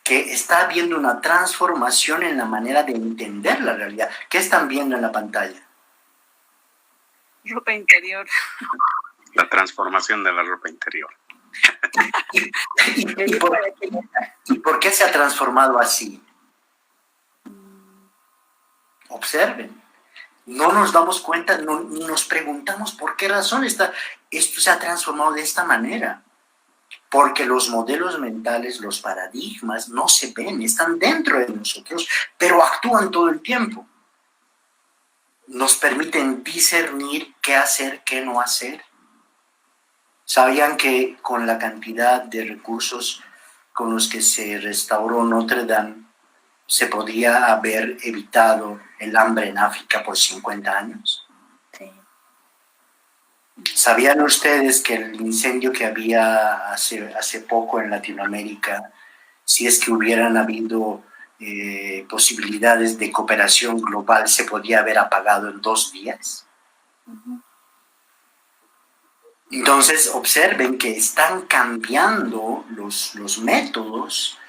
Que está habiendo una transformación en la manera de entender la realidad. ¿Qué están viendo en la pantalla? Ropa interior. La transformación de la ropa interior. ¿Y por qué se ha transformado así? Observen. No nos damos cuenta, ni nos preguntamos por qué razón esto se ha transformado de esta manera. Porque los modelos mentales, los paradigmas, no se ven, están dentro de nosotros, pero actúan todo el tiempo. Nos permiten discernir qué hacer, qué no hacer. ¿Sabían que con la cantidad de recursos con los que se restauró Notre Dame, se podía haber evitado el hambre en África por 50 años? Sí. ¿Sabían ustedes que el incendio que había hace poco en Latinoamérica, si es que hubieran habido posibilidades de cooperación global, se podía haber apagado en 2 días? Uh-huh. Entonces, observen que están cambiando los métodos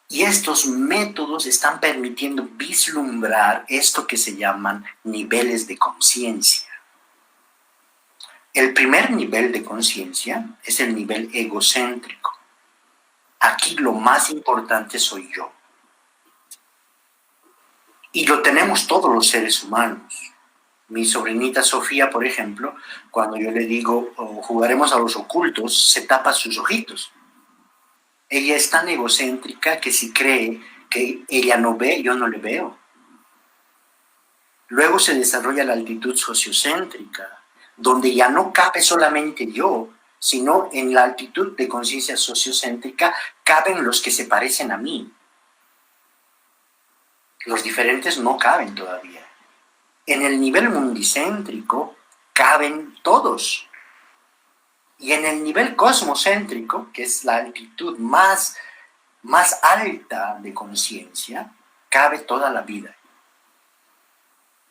y estos métodos están permitiendo vislumbrar esto que se llaman niveles de conciencia. El primer nivel de conciencia es el nivel egocéntrico. Aquí lo más importante soy yo. Y lo tenemos todos los seres humanos. Mi sobrinita Sofía, por ejemplo, cuando yo le digo jugaremos a los ocultos, se tapa sus ojitos. Ella es tan egocéntrica que si cree que ella no ve, yo no le veo. Luego se desarrolla la altitud sociocéntrica, donde ya no cabe solamente yo, sino en la altitud de conciencia sociocéntrica caben los que se parecen a mí. Los diferentes no caben todavía. En el nivel mundicéntrico caben todos. Y en el nivel cosmocéntrico, que es la altitud más alta de conciencia, cabe toda la vida.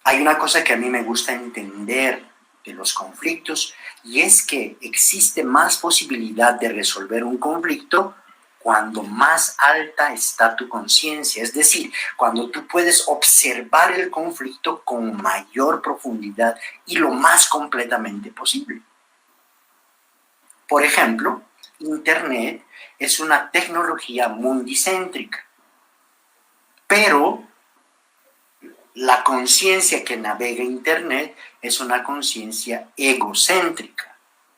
Hay una cosa que a mí me gusta entender de los conflictos, y es que existe más posibilidad de resolver un conflicto cuando más alta está tu conciencia, es decir, cuando tú puedes observar el conflicto con mayor profundidad y lo más completamente posible. Por ejemplo, Internet es una tecnología mundicéntrica, pero la conciencia que navega Internet es una conciencia egocéntrica.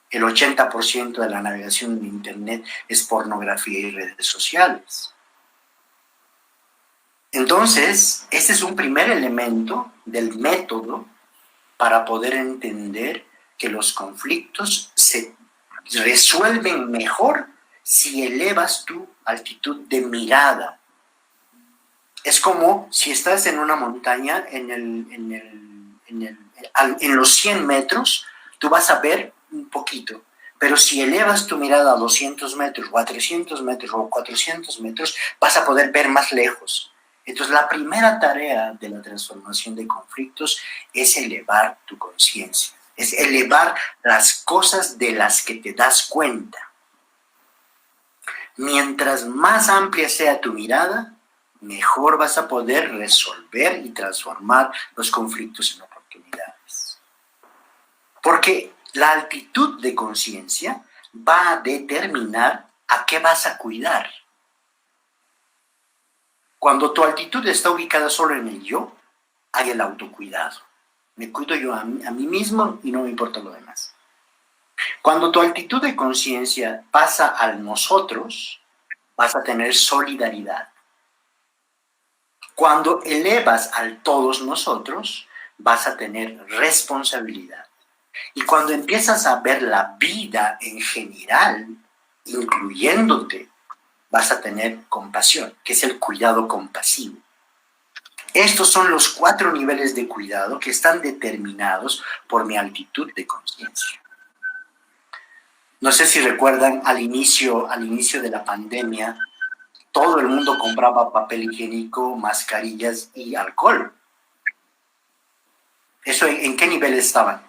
El 80% de la navegación de Internet es pornografía y redes sociales. Entonces, este es un primer elemento del método para poder entender que los conflictos se resuelven mejor si elevas tu altitud de mirada. Es como si estás en una montaña, en los 100 metros, tú vas a ver un poquito, pero si elevas tu mirada a 200 metros, o a 300 metros, o a 400 metros, vas a poder ver más lejos. Entonces, la primera tarea de la transformación de conflictos es elevar tu conciencia, es elevar las cosas de las que te das cuenta. Mientras más amplia sea tu mirada, mejor vas a poder resolver y transformar los conflictos en oportunidades. Porque la altitud de conciencia va a determinar a qué vas a cuidar. Cuando tu altitud está ubicada solo en el yo, hay el autocuidado. Me cuido yo a mí mismo y no me importa lo demás. Cuando tu altitud de conciencia pasa al nosotros, vas a tener solidaridad. Cuando elevas al todos nosotros, vas a tener responsabilidad. Y cuando empiezas a ver la vida en general, incluyéndote, vas a tener compasión, que es el cuidado compasivo. Estos son los 4 niveles de cuidado que están determinados por mi altitud de conciencia. No sé si recuerdan al inicio de la pandemia, todo el mundo compraba papel higiénico, mascarillas y alcohol. ¿Eso en qué nivel estaban?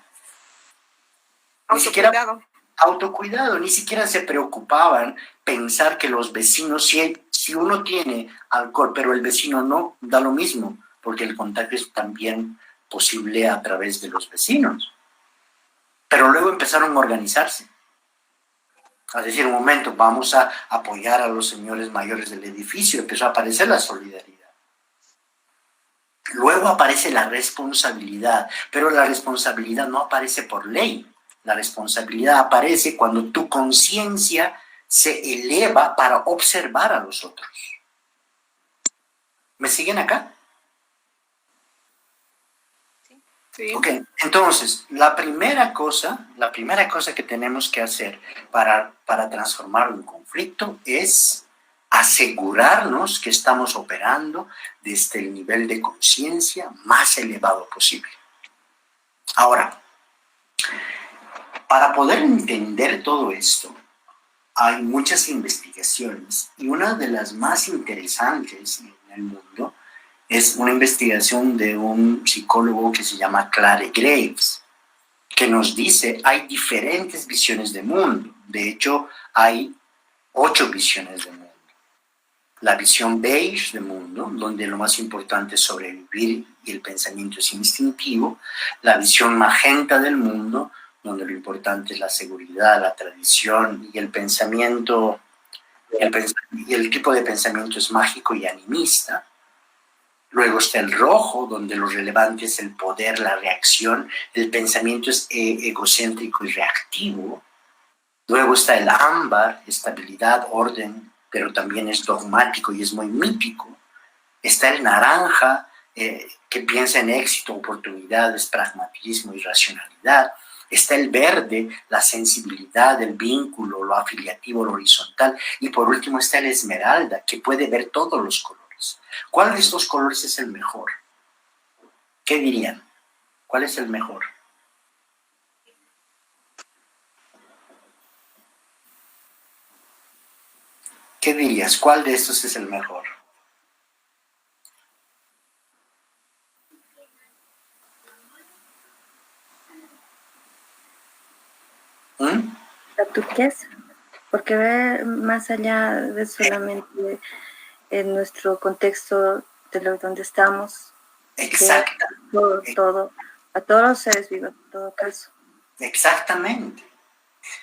Autocuidado, ni siquiera se preocupaban pensar que los vecinos, si uno tiene alcohol, pero el vecino no, da lo mismo, porque el contagio es también posible a través de los vecinos. Pero luego empezaron a organizarse. A decir, un momento, vamos a apoyar a los señores mayores del edificio. Empezó a aparecer la solidaridad. Luego aparece la responsabilidad, pero la responsabilidad no aparece por ley. La responsabilidad aparece cuando tu conciencia se eleva para observar a los otros. ¿Me siguen acá? Sí. Ok, entonces, la primera cosa que tenemos que hacer para transformar un conflicto es asegurarnos que estamos operando desde el nivel de conciencia más elevado posible. Ahora, para poder entender todo esto, hay muchas investigaciones y una de las más interesantes en el mundo es una investigación de un psicólogo que se llama Clare Graves, que nos dice hay diferentes visiones de mundo. De hecho, hay 8 visiones de mundo. La visión beige de mundo, donde lo más importante es sobrevivir y el pensamiento es instintivo. La visión magenta del mundo, donde lo importante es la seguridad, la tradición y el pensamiento, y el tipo de pensamiento es mágico y animista. Luego está el rojo, donde lo relevante es el poder, la reacción. El pensamiento es egocéntrico y reactivo. Luego está el ámbar, estabilidad, orden, pero también es dogmático y es muy mítico. Está el naranja, que piensa en éxito, oportunidades, pragmatismo y racionalidad. Está el verde, la sensibilidad, el vínculo, lo afiliativo, lo horizontal. Y por último está el esmeralda, que puede ver todos los colores. ¿Cuál de estos colores es el mejor? ¿Qué dirían? ¿Cuál es el mejor? ¿Qué dirías? ¿Cuál de estos es el mejor? La turquesa, porque ve más allá de solamente en nuestro contexto de donde estamos. Exacto. Todo, a todos los seres vivos, en todo caso. Exactamente.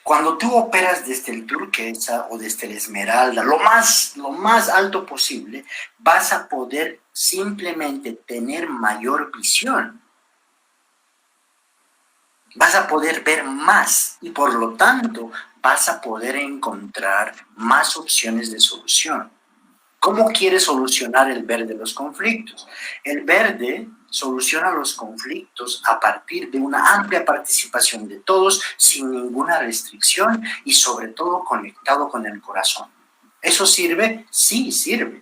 Cuando tú operas desde el turquesa o desde el esmeralda, lo más alto posible, vas a poder simplemente tener mayor visión. Vas a poder ver más y por lo tanto vas a poder encontrar más opciones de solución. ¿Cómo quiere solucionar el verde los conflictos? El verde soluciona los conflictos a partir de una amplia participación de todos, sin ninguna restricción y sobre todo conectado con el corazón. ¿Eso sirve? Sí, sirve.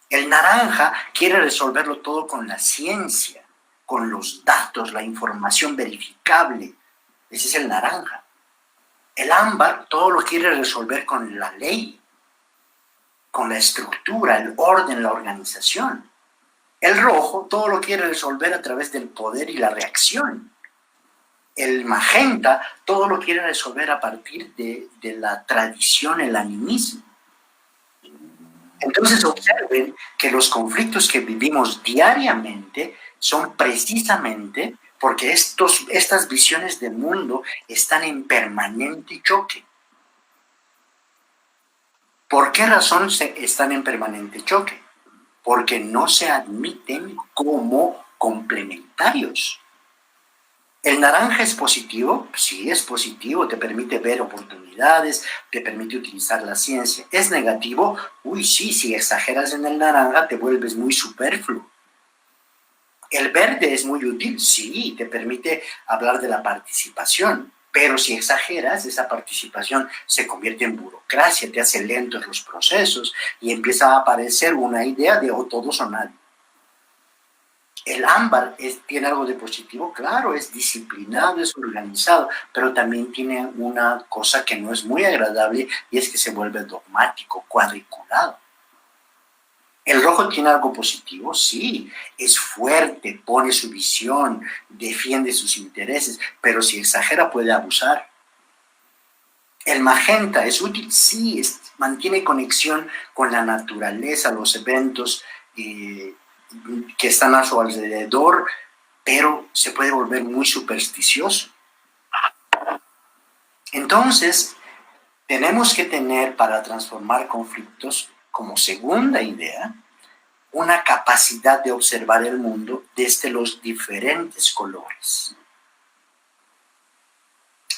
El naranja quiere resolverlo todo con la ciencia, con los datos, la información verificable. Ese es el naranja. El ámbar todo lo quiere resolver con la ley, con la estructura, el orden, la organización. El rojo todo lo quiere resolver a través del poder y la reacción. El magenta todo lo quiere resolver a partir de la tradición, el animismo. Entonces observen que los conflictos que vivimos diariamente son precisamente porque estas visiones del mundo están en permanente choque. ¿Por qué razón están en permanente choque? Porque no se admiten como complementarios. ¿El naranja es positivo? Sí, es positivo, te permite ver oportunidades, te permite utilizar la ciencia. ¿Es negativo? Uy, sí, si exageras en el naranja te vuelves muy superfluo. ¿El verde es muy útil? Sí, te permite hablar de la participación, pero si exageras, esa participación se convierte en burocracia, te hace lentos los procesos y empieza a aparecer una idea de o todos o nadie. El ámbar tiene algo de positivo, claro, es disciplinado, es organizado, pero también tiene una cosa que no es muy agradable y es que se vuelve dogmático, cuadriculado. ¿El rojo tiene algo positivo? Sí, es fuerte, pone su visión, defiende sus intereses, pero si exagera puede abusar. ¿El magenta es útil? Sí, mantiene conexión con la naturaleza, los eventos que están a su alrededor, pero se puede volver muy supersticioso. Entonces, tenemos que tener para transformar conflictos, como segunda idea, una capacidad de observar el mundo desde los diferentes colores.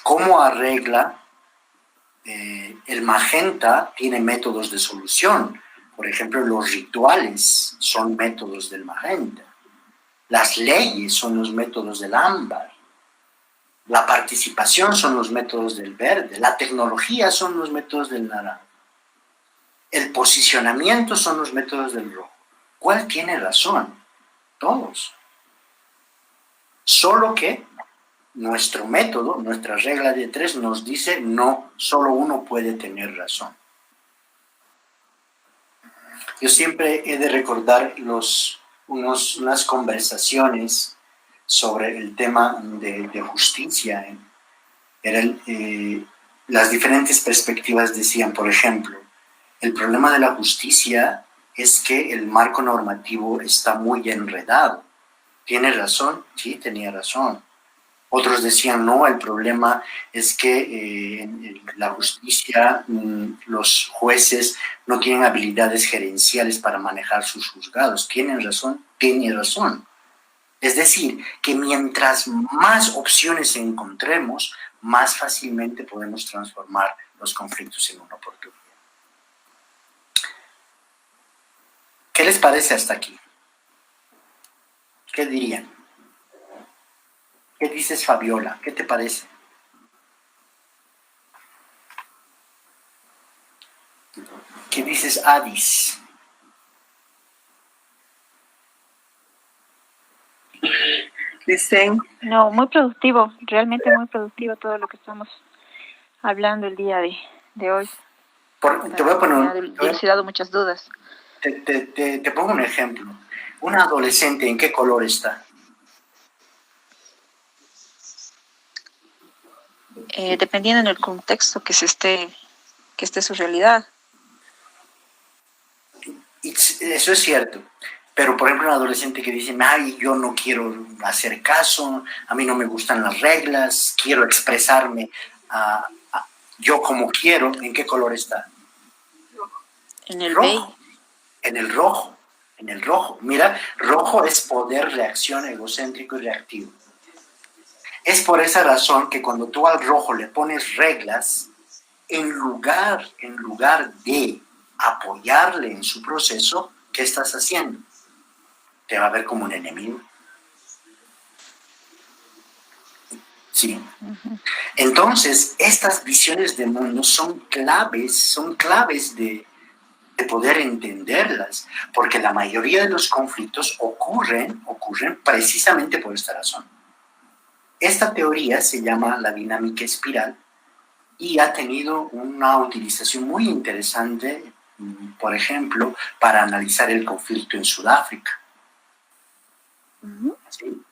¿Cómo arregla? El magenta tiene métodos de solución. Por ejemplo, los rituales son métodos del magenta. Las leyes son los métodos del ámbar. La participación son los métodos del verde. La tecnología son los métodos del naranja. El posicionamiento son los métodos del rojo. ¿Cuál tiene razón? Todos. Solo que nuestro método, nuestra regla de 3 nos dice no, solo uno puede tener razón. Yo siempre he de recordar unas conversaciones sobre el tema de justicia. Las diferentes perspectivas decían, por ejemplo, el problema de la justicia es que el marco normativo está muy enredado. ¿Tiene razón? Sí, tenía razón. Otros decían, no, el problema es que la justicia, los jueces no tienen habilidades gerenciales para manejar sus juzgados. ¿Tienen razón? Tiene razón. Es decir, que mientras más opciones encontremos, más fácilmente podemos transformar los conflictos en una oportunidad. ¿Qué les parece hasta aquí? ¿Qué dirían? ¿Qué dices, Fabiola? ¿Qué te parece? ¿Qué dices, Adis? Dicen. No, muy productivo, realmente muy productivo todo lo que estamos hablando el día de hoy. Te voy a poner Me ha dilucidado muchas dudas. te pongo un ejemplo. Un adolescente, ¿en qué color está? Dependiendo del contexto que esté su realidad. Y eso es cierto. Pero, por ejemplo, un adolescente que dice, ay, yo no quiero hacer caso, a mí no me gustan las reglas, quiero expresarme yo como quiero, ¿en qué color está? En el rojo. En el rojo. En el rojo. Mira, rojo es poder, reacción, egocéntrico y reactivo. Es por esa razón que cuando tú al rojo le pones reglas, en lugar de apoyarle en su proceso, ¿qué estás haciendo? Te va a ver como un enemigo. Sí. Entonces, estas visiones de mundo son claves de poder entenderlas, porque la mayoría de los conflictos ocurren precisamente por esta razón. Esta teoría se llama la dinámica espiral y ha tenido una utilización muy interesante, por ejemplo, para analizar el conflicto en Sudáfrica. ¿Sí?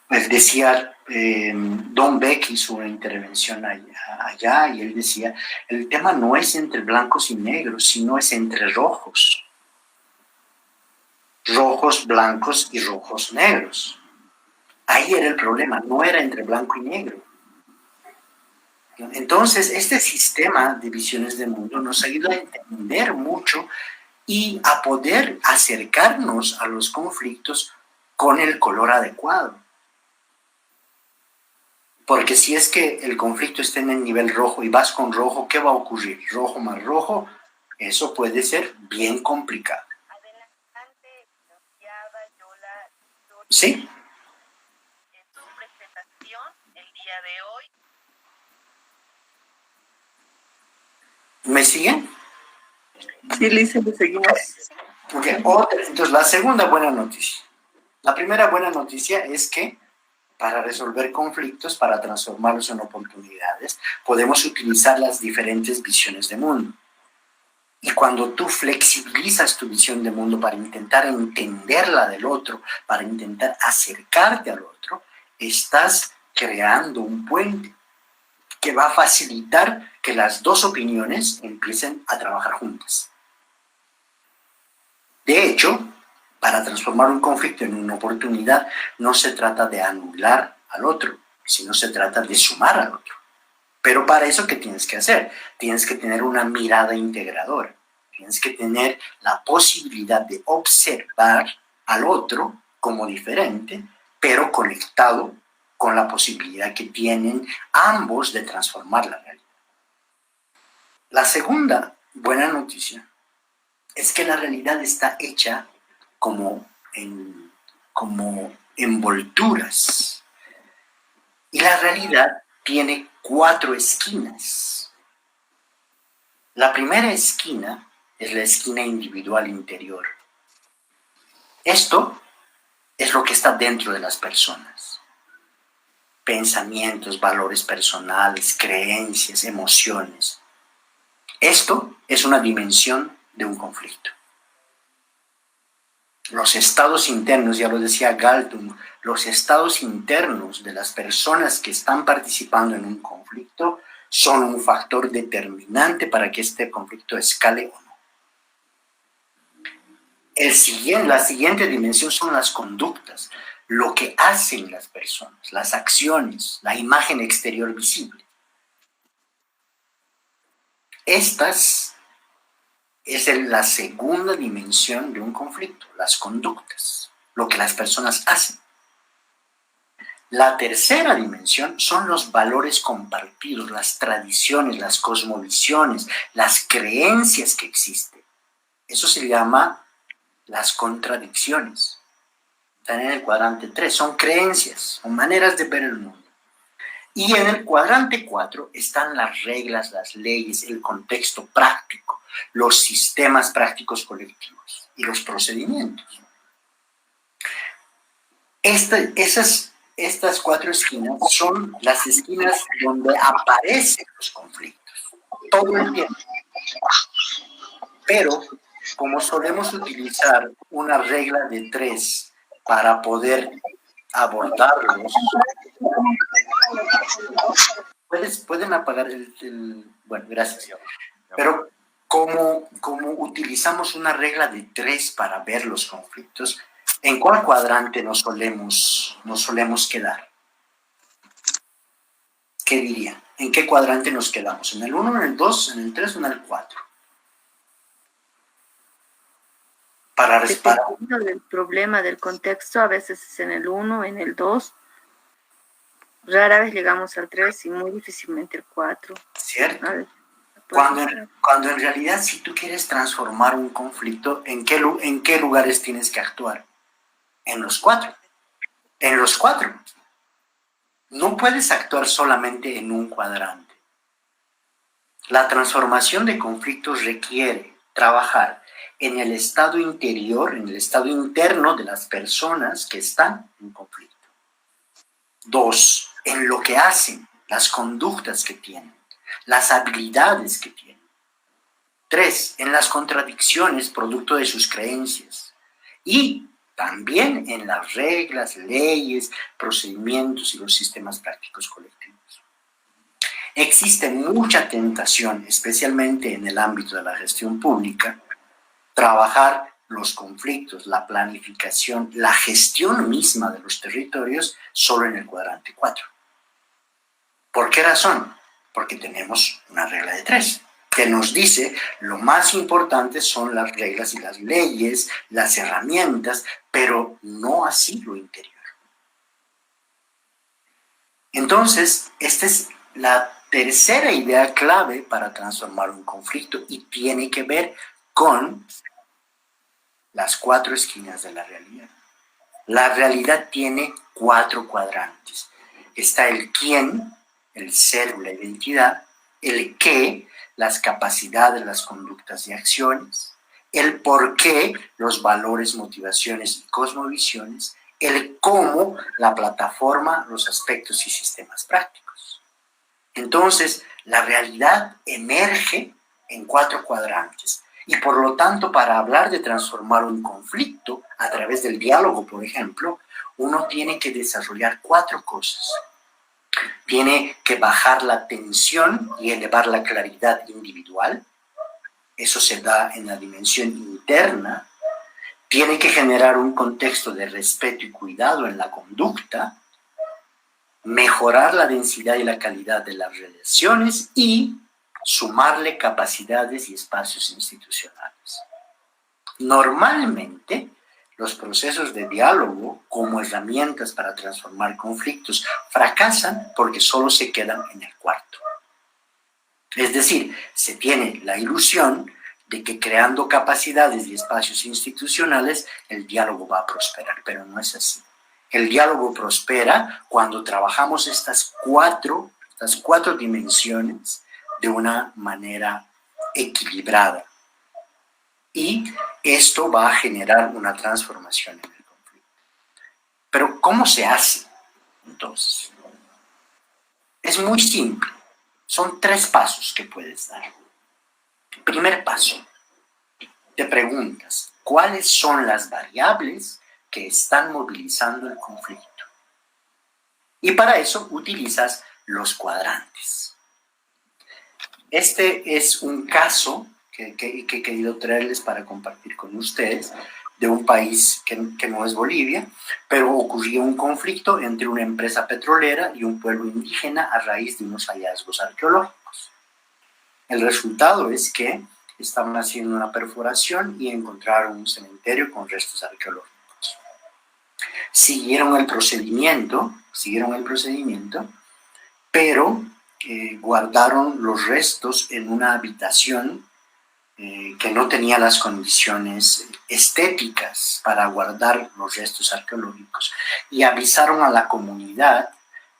Pues decía, Don Beck hizo una intervención allá y él decía, el tema no es entre blancos y negros, sino es entre rojos. Rojos, blancos y rojos negros. Ahí era el problema, no era entre blanco y negro. Entonces, este sistema de visiones del mundo nos ayuda a entender mucho y a poder acercarnos a los conflictos con el color adecuado. Porque si es que el conflicto está en el nivel rojo y vas con rojo, ¿qué va a ocurrir? Rojo más rojo, eso puede ser bien complicado. Adelante, Yola. ¿Sí? En su presentación el día de hoy. ¿Me siguen? Sí, Lisa, le seguimos. Okay. Entonces, la segunda buena noticia. La primera buena noticia es que para resolver conflictos, para transformarlos en oportunidades, podemos utilizar las diferentes visiones de mundo. Y cuando tú flexibilizas tu visión de mundo para intentar entender la del otro, para intentar acercarte al otro, estás creando un puente que va a facilitar que las dos opiniones empiecen a trabajar juntas. De hecho, para transformar un conflicto en una oportunidad, no se trata de anular al otro, sino se trata de sumar al otro. Pero para eso, ¿qué tienes que hacer? Tienes que tener una mirada integradora. Tienes que tener la posibilidad de observar al otro como diferente, pero conectado con la posibilidad que tienen ambos de transformar la realidad. La segunda buena noticia es que la realidad está hecha como envolturas. Y la realidad tiene 4 esquinas. La primera esquina es la esquina individual interior. Esto es lo que está dentro de las personas. Pensamientos, valores personales, creencias, emociones. Esto es una dimensión de un conflicto. Los estados internos, ya lo decía Galtung, los estados internos de las personas que están participando en un conflicto son un factor determinante para que este conflicto escale o no. La siguiente dimensión son las conductas, lo que hacen las personas, las acciones, la imagen exterior visible. Estas es la segunda dimensión de un conflicto, las conductas, lo que las personas hacen. La tercera dimensión son los valores compartidos, las tradiciones, las cosmovisiones, las creencias que existen. Eso se llama las contradicciones. están en el cuadrante 3, son creencias, son maneras de ver el mundo. Y en el cuadrante 4 están las reglas, las leyes, el contexto práctico, los sistemas prácticos colectivos y los procedimientos. Estas 4 esquinas son las esquinas donde aparecen los conflictos, todo el tiempo. Pero como solemos utilizar una regla de 3 para poder abordarlos, pueden apagar bueno, gracias. Pero como utilizamos una regla de 3 para ver los conflictos, ¿en cuál cuadrante nos solemos quedar? ¿Qué diría? ¿En qué cuadrante nos quedamos? ¿En el 1, en el 2, en el 3 o en el 4? Dependiendo del problema, del contexto, a veces es en el 1, en el 2. Rara vez llegamos al 3 y muy difícilmente el 4. ¿Cierto? Cuando en realidad, si tú quieres transformar un conflicto, ¿en qué lugares tienes que actuar? En los 4. En los 4. No puedes actuar solamente en un cuadrante. La transformación de conflictos requiere trabajar en el estado interior, en el estado interno de las personas que están en conflicto. 2, en lo que hacen, las conductas que tienen, las habilidades que tienen. 3, en las contradicciones producto de sus creencias. Y también en las reglas, leyes, procedimientos y los sistemas prácticos colectivos. Existe mucha tentación, especialmente en el ámbito de la gestión pública, trabajar los conflictos, la planificación, la gestión misma de los territorios solo en el cuadrante 4. ¿Por qué razón? Porque tenemos una regla de 3 que nos dice lo más importante son las reglas y las leyes, las herramientas, pero no así lo interior. Entonces, esta es la tercera idea clave para transformar un conflicto y tiene que ver con las 4 esquinas de la realidad. La realidad tiene 4 cuadrantes. Está el quién, el ser o la identidad, el qué, las capacidades, las conductas y acciones, el por qué, los valores, motivaciones y cosmovisiones, el cómo, la plataforma, los aspectos y sistemas prácticos. Entonces, la realidad emerge en 4 cuadrantes. Y por lo tanto, para hablar de transformar un conflicto a través del diálogo, por ejemplo, uno tiene que desarrollar 4 cosas. Tiene que bajar la tensión y elevar la claridad individual. Eso se da en la dimensión interna. Tiene que generar un contexto de respeto y cuidado en la conducta. Mejorar la densidad y la calidad de las relaciones y sumarle capacidades y espacios institucionales. Normalmente, los procesos de diálogo como herramientas para transformar conflictos fracasan porque solo se quedan en el cuarto. Es decir, se tiene la ilusión de que creando capacidades y espacios institucionales el diálogo va a prosperar, pero no es así. El diálogo prospera cuando trabajamos estas cuatro dimensiones de una manera equilibrada. Y esto va a generar una transformación en el conflicto. Pero ¿cómo se hace entonces? Es muy simple. Son 3 pasos que puedes dar. Primer paso, te preguntas, ¿cuáles son las variables que están movilizando el conflicto? Y para eso utilizas los cuadrantes. Este es un caso que he querido traerles para compartir con ustedes, de un país que no es Bolivia, pero ocurrió un conflicto entre una empresa petrolera y un pueblo indígena a raíz de unos hallazgos arqueológicos. El resultado es que estaban haciendo una perforación y encontraron un cementerio con restos arqueológicos. Siguieron el procedimiento, pero guardaron los restos en una habitación que no tenía las condiciones estéticas para guardar los restos arqueológicos y avisaron a la comunidad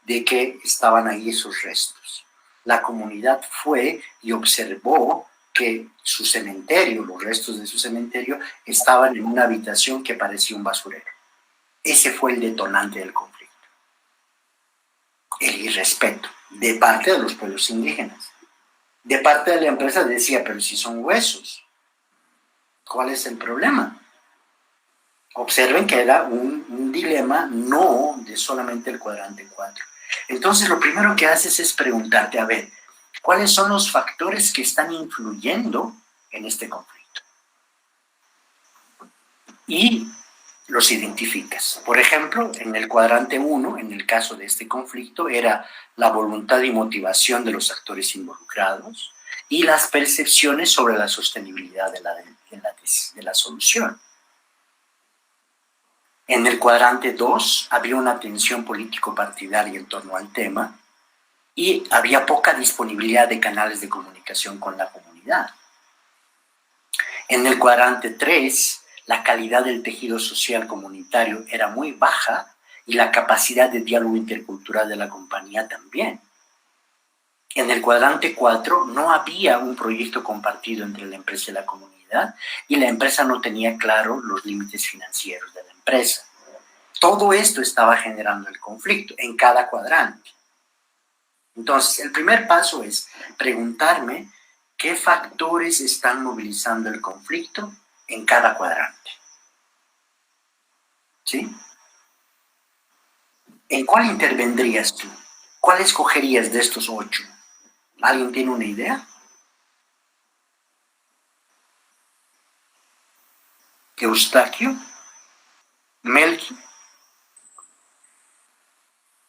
de que estaban ahí esos restos. La comunidad fue y observó que su cementerio, los restos de su cementerio, estaban en una habitación que parecía un basurero. Ese fue el detonante del conflicto. El irrespeto de parte de los pueblos indígenas. De parte de la empresa decía, pero si son huesos, ¿cuál es el problema? Observen que era un dilema no de solamente el cuadrante 4. Entonces lo primero que haces es preguntarte, a ver, ¿cuáles son los factores que están influyendo en este conflicto? Y los identificas. Por ejemplo, en el cuadrante 1, en el caso de este conflicto, era la voluntad y motivación de los actores involucrados y las percepciones sobre la sostenibilidad de la solución. En el cuadrante 2 había una tensión político-partidaria en torno al tema y había poca disponibilidad de canales de comunicación con la comunidad. En el cuadrante 3, la calidad del tejido social comunitario era muy baja y la capacidad de diálogo intercultural de la compañía también. En el cuadrante 4 no había un proyecto compartido entre la empresa y la comunidad y la empresa no tenía claro los límites financieros de la empresa. Todo esto estaba generando el conflicto en cada cuadrante. Entonces, el primer paso es preguntarme qué factores están movilizando el conflicto en cada cuadrante. ¿Sí? ¿En cuál intervendrías tú? ¿Cuál escogerías de estos 8? ¿Alguien tiene una idea? ¿Eustaquio? ¿Melqui?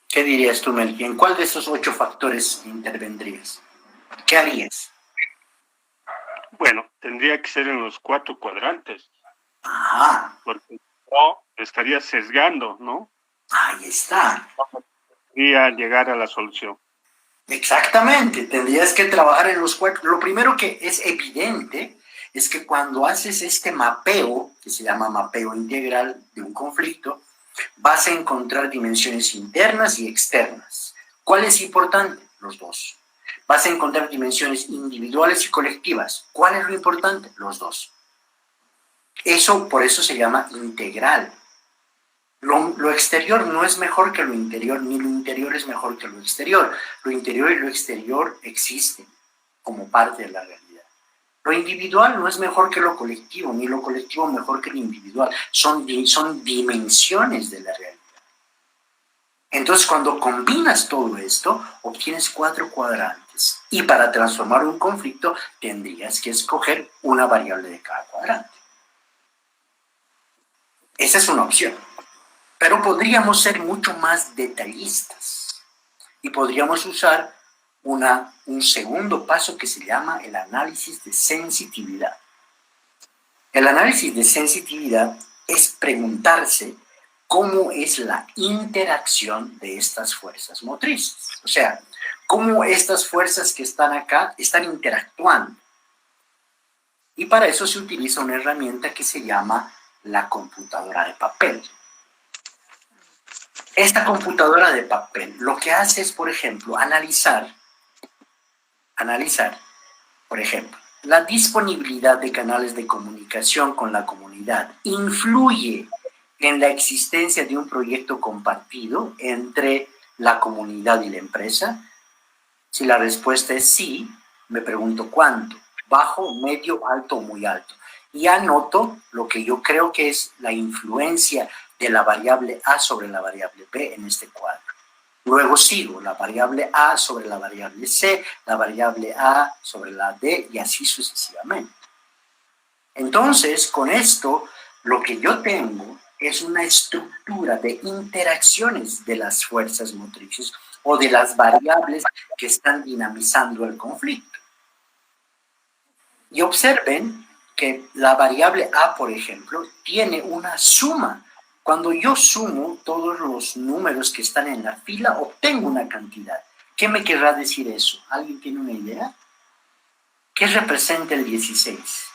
¿Qué dirías tú, Melqui? ¿En cuál de esos 8 factores intervendrías? ¿Qué harías? Bueno, tendría que ser en los 4 cuadrantes. Ajá. Porque no estaría sesgando, ¿no? Ahí está. Podría llegar a la solución. Exactamente, tendrías que trabajar en los 4. Lo primero que es evidente es que cuando haces este mapeo, que se llama mapeo integral de un conflicto, vas a encontrar dimensiones internas y externas. ¿Cuál es importante? Los 2. Vas a encontrar dimensiones individuales y colectivas. ¿Cuál es lo importante? Los 2. Eso, por eso se llama integral. Lo exterior no es mejor que lo interior, ni lo interior es mejor que lo exterior. Lo interior y lo exterior existen como parte de la realidad. Lo individual no es mejor que lo colectivo, ni lo colectivo mejor que lo individual. Son dimensiones de la realidad. Entonces, cuando combinas todo esto, obtienes 4 cuadrantes. Y para transformar un conflicto, tendrías que escoger una variable de cada cuadrante. Esa es una opción. Pero podríamos ser mucho más detallistas. Y podríamos usar un segundo paso que se llama el análisis de sensitividad. El análisis de sensitividad es preguntarse cómo es la interacción de estas fuerzas motrices. O sea, cómo estas fuerzas que están acá están interactuando. Y para eso se utiliza una herramienta que se llama la computadora de papel. Esta computadora de papel lo que hace es, por ejemplo, analizar, por ejemplo, la disponibilidad de canales de comunicación con la comunidad influye en la existencia de un proyecto compartido entre la comunidad y la empresa. Si la respuesta es sí, me pregunto cuánto, bajo, medio, alto o muy alto. Y anoto lo que yo creo que es la influencia de la variable A sobre la variable B en este cuadro. Luego sigo la variable A sobre la variable C, la variable A sobre la D y así sucesivamente. Entonces, con esto, lo que yo tengo es una estructura de interacciones de las fuerzas motrices o de las variables que están dinamizando el conflicto. Y observen que la variable A, por ejemplo, tiene una suma. Cuando yo sumo todos los números que están en la fila, obtengo una cantidad. ¿Qué me querrá decir eso? ¿Alguien tiene una idea? ¿Qué representa el 16?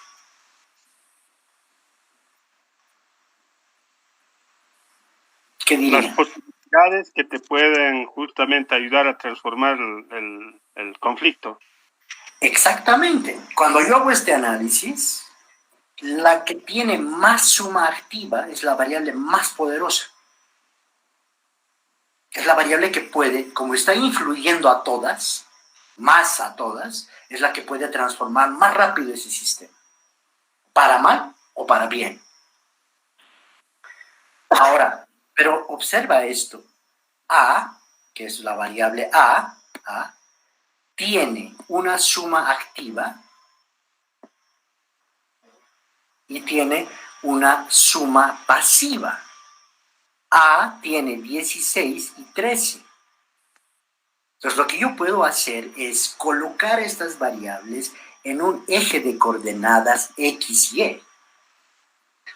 ¿Qué diría? Las posibilidades que te pueden justamente ayudar a transformar el conflicto. Exactamente. Cuando yo hago este análisis, la que tiene más suma activa es la variable más poderosa. Es la variable que puede, como está influyendo a todas, más a todas, es la que puede transformar más rápido ese sistema. Para mal o para bien. Ahora, pero observa esto. A, que es la variable A, tiene una suma activa y tiene una suma pasiva. A tiene 16 y 13. Entonces, lo que yo puedo hacer es colocar estas variables en un eje de coordenadas X y Y,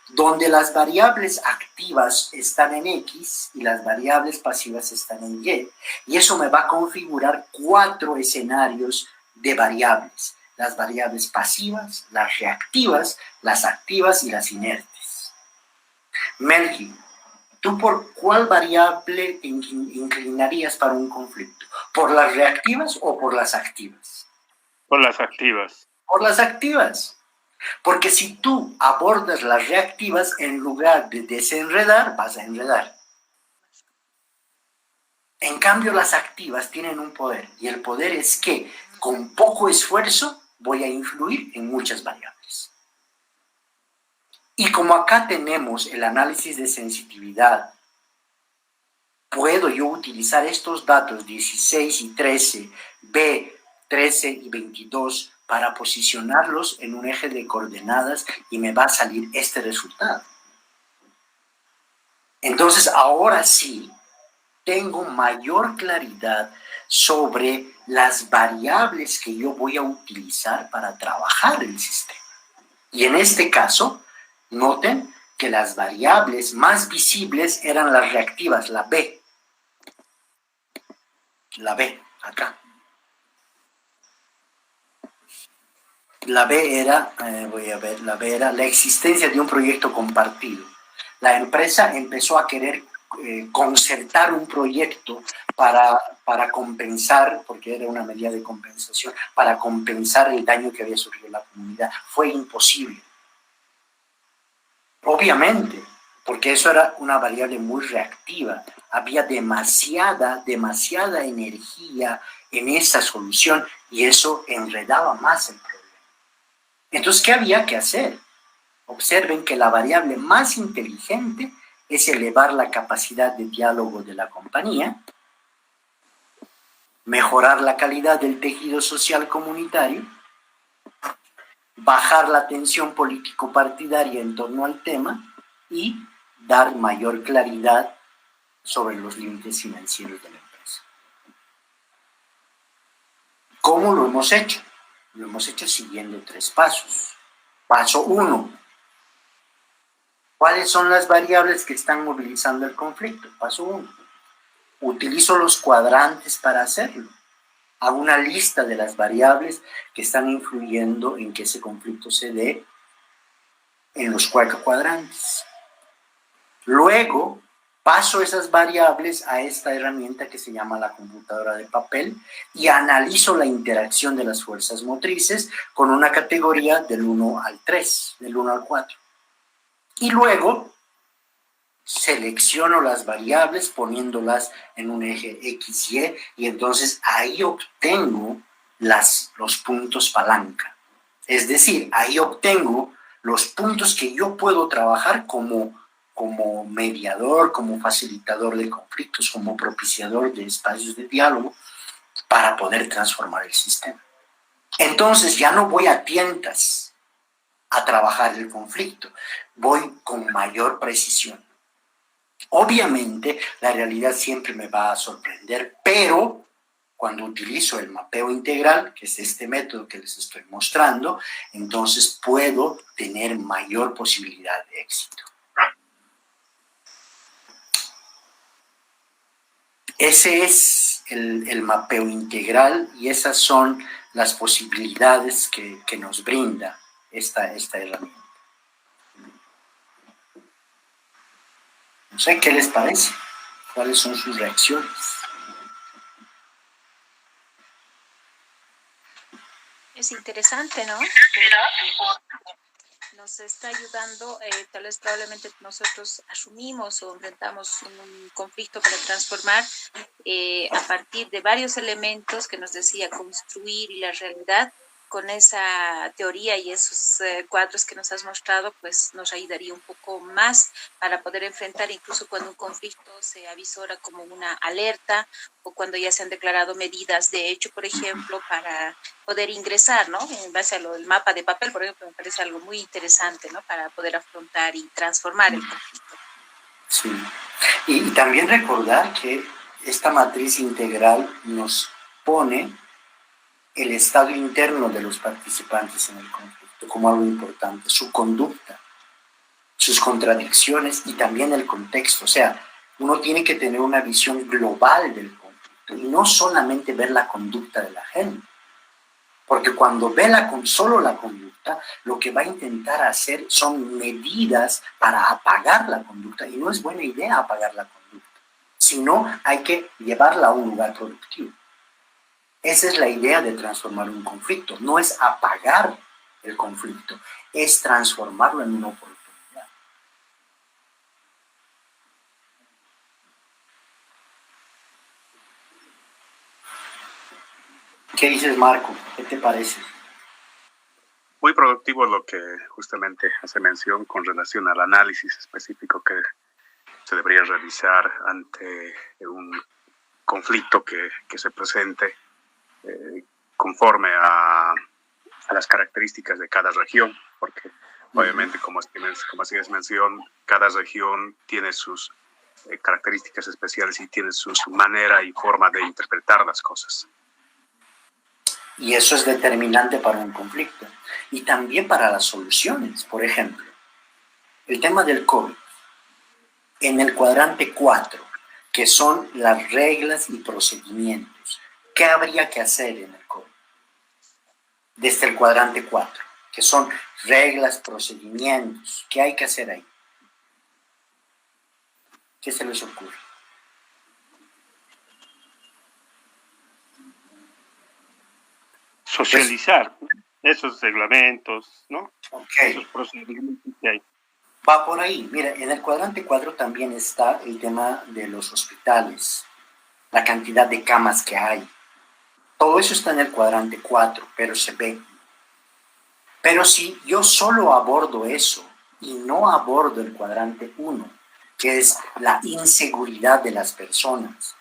donde las variables activas están en X y las variables pasivas están en Y. Y eso me va a configurar 4 escenarios de variables. Las variables pasivas, las reactivas, las activas y las inertes. Melqui, ¿tú por cuál variable te inclinarías para un conflicto? ¿Por las reactivas o por las activas? Por las activas. Por las activas. Porque si tú abordas las reactivas, en lugar de desenredar, vas a enredar. En cambio, las activas tienen un poder, y el poder es que con poco esfuerzo voy a influir en muchas variables. Y como acá tenemos el análisis de sensitividad, puedo yo utilizar estos datos 16 y 13, B, 13 y 22, para posicionarlos en un eje de coordenadas y me va a salir este resultado. Entonces, ahora sí, tengo mayor claridad sobre las variables que yo voy a utilizar para trabajar el sistema. Y en este caso, noten que las variables más visibles eran las reactivas, la B. La B, acá. La B era, la B era la existencia de un proyecto compartido. La empresa empezó a querer concertar un proyecto para compensar, porque era una medida de compensación, para compensar el daño que había sufrido la comunidad. Fue imposible. Obviamente, porque eso era una variable muy reactiva. Había demasiada energía en esa solución y eso enredaba más el problema. Entonces, ¿qué había que hacer? Observen que la variable más inteligente es elevar la capacidad de diálogo de la compañía, mejorar la calidad del tejido social comunitario, bajar la tensión político-partidaria en torno al tema y dar mayor claridad sobre los límites financieros de la empresa. ¿Cómo lo hemos hecho? Lo hemos hecho siguiendo 3 pasos. Paso 1. ¿Cuáles son las variables que están movilizando el conflicto? Paso 1. Utilizo los cuadrantes para hacerlo. Hago una lista de las variables que están influyendo en que ese conflicto se dé en los 4 cuadrantes. Luego, paso esas variables a esta herramienta que se llama la computadora de papel y analizo la interacción de las fuerzas motrices con una categoría del 1 al 3, del 1 al 4. Y luego selecciono las variables poniéndolas en un eje X, y entonces ahí obtengo los puntos palanca. Es decir, ahí obtengo los puntos que yo puedo trabajar como mediador, como facilitador de conflictos, como propiciador de espacios de diálogo para poder transformar el sistema. Entonces ya no voy a tientas a trabajar el conflicto, voy con mayor precisión. Obviamente la realidad siempre me va a sorprender, pero cuando utilizo el mapeo integral, que es este método que les estoy mostrando, entonces puedo tener mayor posibilidad de éxito. Ese es el mapeo integral y esas son las posibilidades que nos brinda esta herramienta. No sé qué les parece, cuáles son sus reacciones. Es interesante, ¿no? Nos está ayudando, tal vez probablemente nosotros asumimos o enfrentamos un conflicto para transformar a partir de varios elementos que nos decía construir y la realidad. Con esa teoría y esos cuadros que nos has mostrado, pues nos ayudaría un poco más para poder enfrentar incluso cuando un conflicto se avisora como una alerta o cuando ya se han declarado medidas de hecho, por ejemplo, para poder ingresar, ¿no? En base a lo del mapa de papel, por ejemplo, me parece algo muy interesante, ¿no? Para poder afrontar y transformar el conflicto. Sí, y también recordar que esta matriz integral nos pone el estado interno de los participantes en el conflicto como algo importante, su conducta, sus contradicciones y también el contexto. O sea, uno tiene que tener una visión global del conflicto y no solamente ver la conducta de la gente. Porque cuando ve solo la conducta, lo que va a intentar hacer son medidas para apagar la conducta. Y no es buena idea apagar la conducta, sino hay que llevarla a un lugar productivo. Esa es la idea de transformar un conflicto. No es apagar el conflicto, es transformarlo en una oportunidad. ¿Qué dices, Marco? ¿Qué te parece? Muy productivo lo que justamente hace mención con relación al análisis específico que se debería realizar ante un conflicto que se presente conforme a las características de cada región, porque obviamente, como hacías mención, cada región tiene sus características especiales y tiene su manera y forma de interpretar las cosas. Y eso es determinante para un conflicto. Y también para las soluciones. Por ejemplo, el tema del COVID. En el cuadrante 4, que son las reglas y procedimientos. ¿Qué habría que hacer en el COVID? Desde el cuadrante 4, que son reglas, procedimientos. ¿Qué hay que hacer ahí? ¿Qué se les ocurre? Socializar esos reglamentos, ¿no? Okay. Esos procedimientos que hay. Va por ahí. Mira, en el cuadrante 4 también está el tema de los hospitales, la cantidad de camas que hay. Todo eso está en el cuadrante 4, pero se ve. Pero si yo solo abordo eso y no abordo el cuadrante 1, que es la inseguridad de las personas,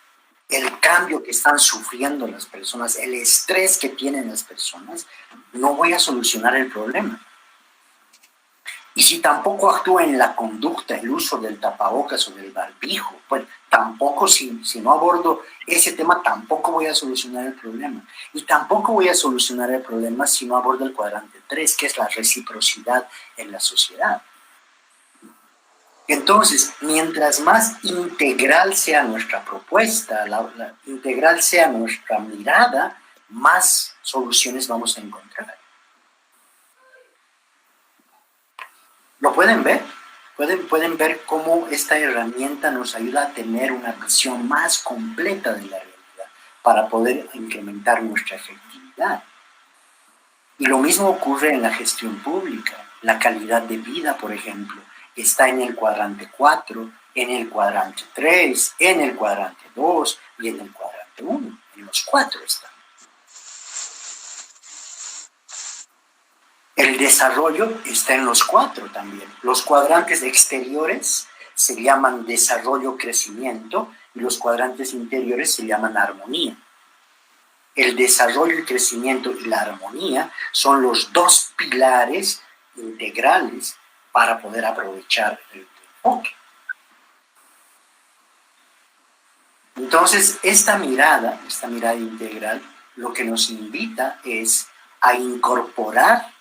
el cambio que están sufriendo las personas, el estrés que tienen las personas, no voy a solucionar el problema. Y si tampoco actúa en la conducta, el uso del tapabocas o del barbijo, pues tampoco, si no abordo ese tema, tampoco voy a solucionar el problema. Y tampoco voy a solucionar el problema si no abordo el cuadrante 3, que es la reciprocidad en la sociedad. Entonces, mientras más integral sea nuestra propuesta, integral sea nuestra mirada, más soluciones vamos a encontrar. ¿Lo pueden ver? Pueden ver cómo esta herramienta nos ayuda a tener una visión más completa de la realidad para poder incrementar nuestra efectividad. Y lo mismo ocurre en la gestión pública. La calidad de vida, por ejemplo, está en el cuadrante 4, en el cuadrante 3, en el cuadrante 2 y en el cuadrante 1. En los 4 están. El desarrollo está en los 4 también. Los cuadrantes exteriores se llaman desarrollo-crecimiento y los cuadrantes interiores se llaman armonía. El desarrollo, el crecimiento y la armonía son los dos pilares integrales para poder aprovechar el enfoque. Entonces, esta mirada integral, lo que nos invita es a incorporar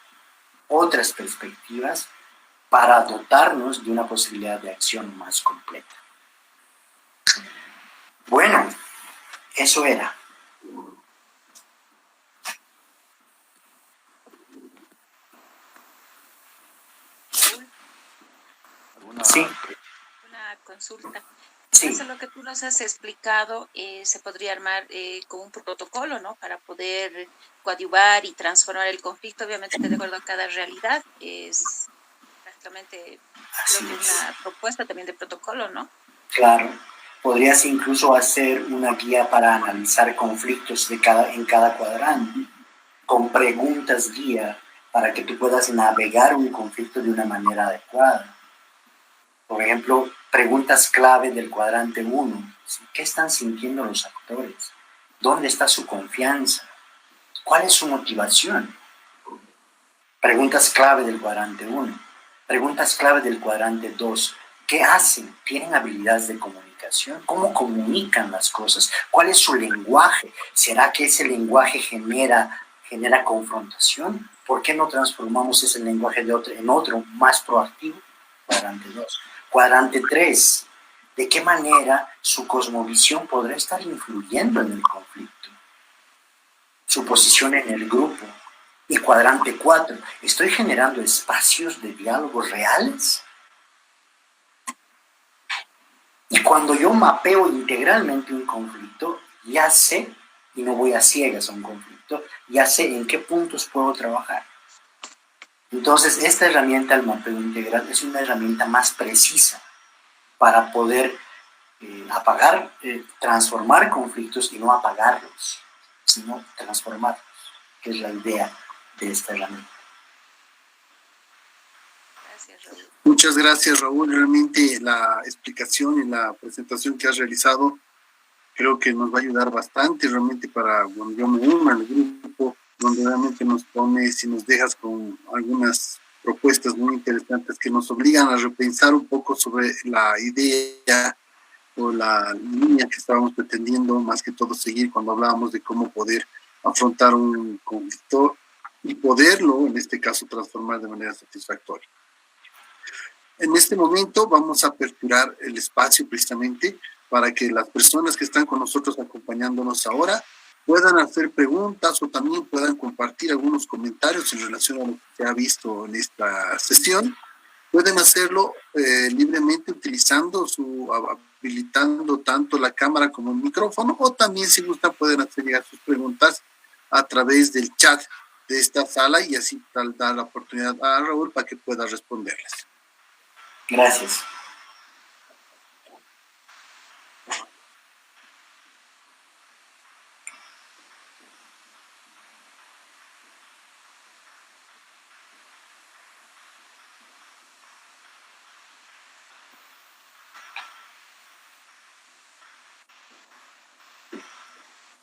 otras perspectivas para dotarnos de una posibilidad de acción más completa. Bueno, eso era. consulta. Sí. Entonces, lo que tú nos has explicado se podría armar con un protocolo, ¿no? Para poder coadyuvar y transformar el conflicto, obviamente de acuerdo a cada realidad. Es prácticamente, creo Así que es. una propuesta también de protocolo, ¿no? Claro. Podrías incluso hacer una guía para analizar conflictos en cada cuadrante, con preguntas guía para que tú puedas navegar un conflicto de una manera adecuada. Por ejemplo, preguntas clave del cuadrante 1. ¿Qué están sintiendo los actores? ¿Dónde está su confianza? ¿Cuál es su motivación? Preguntas clave del cuadrante 1. Preguntas clave del cuadrante 2. ¿Qué hacen? ¿Tienen habilidades de comunicación? ¿Cómo comunican las cosas? ¿Cuál es su lenguaje? ¿Será que ese lenguaje genera confrontación? ¿Por qué no transformamos ese lenguaje en otro más proactivo? Cuadrante 2. Cuadrante 3. ¿De qué manera su cosmovisión podrá estar influyendo en el conflicto? Su posición en el grupo. Y cuadrante 4. ¿Estoy generando espacios de diálogos reales? Y cuando yo mapeo integralmente un conflicto, ya sé, y no voy a ciegas a un conflicto, ya sé en qué puntos puedo trabajar. Entonces, esta herramienta, el mapeo integral, es una herramienta más precisa para poder transformar conflictos y no apagarlos, sino transformarlos, que es la idea de esta herramienta. Gracias, Raúl. Muchas gracias, Raúl. Realmente la explicación y la presentación que has realizado creo que nos va a ayudar bastante realmente para cuando yo me una al grupo, donde realmente nos pones y nos dejas con algunas propuestas muy interesantes que nos obligan a repensar un poco sobre la idea o la línea que estábamos pretendiendo, más que todo seguir cuando hablábamos de cómo poder afrontar un conflicto y poderlo, en este caso, transformar de manera satisfactoria. En este momento vamos a aperturar el espacio precisamente para que las personas que están con nosotros acompañándonos ahora puedan hacer preguntas o también puedan compartir algunos comentarios en relación a lo que se ha visto en esta sesión. Pueden hacerlo libremente habilitando tanto la cámara como el micrófono, o también si gustan pueden hacer llegar sus preguntas a través del chat de esta sala y así dar la oportunidad a Raúl para que pueda responderlas. Gracias.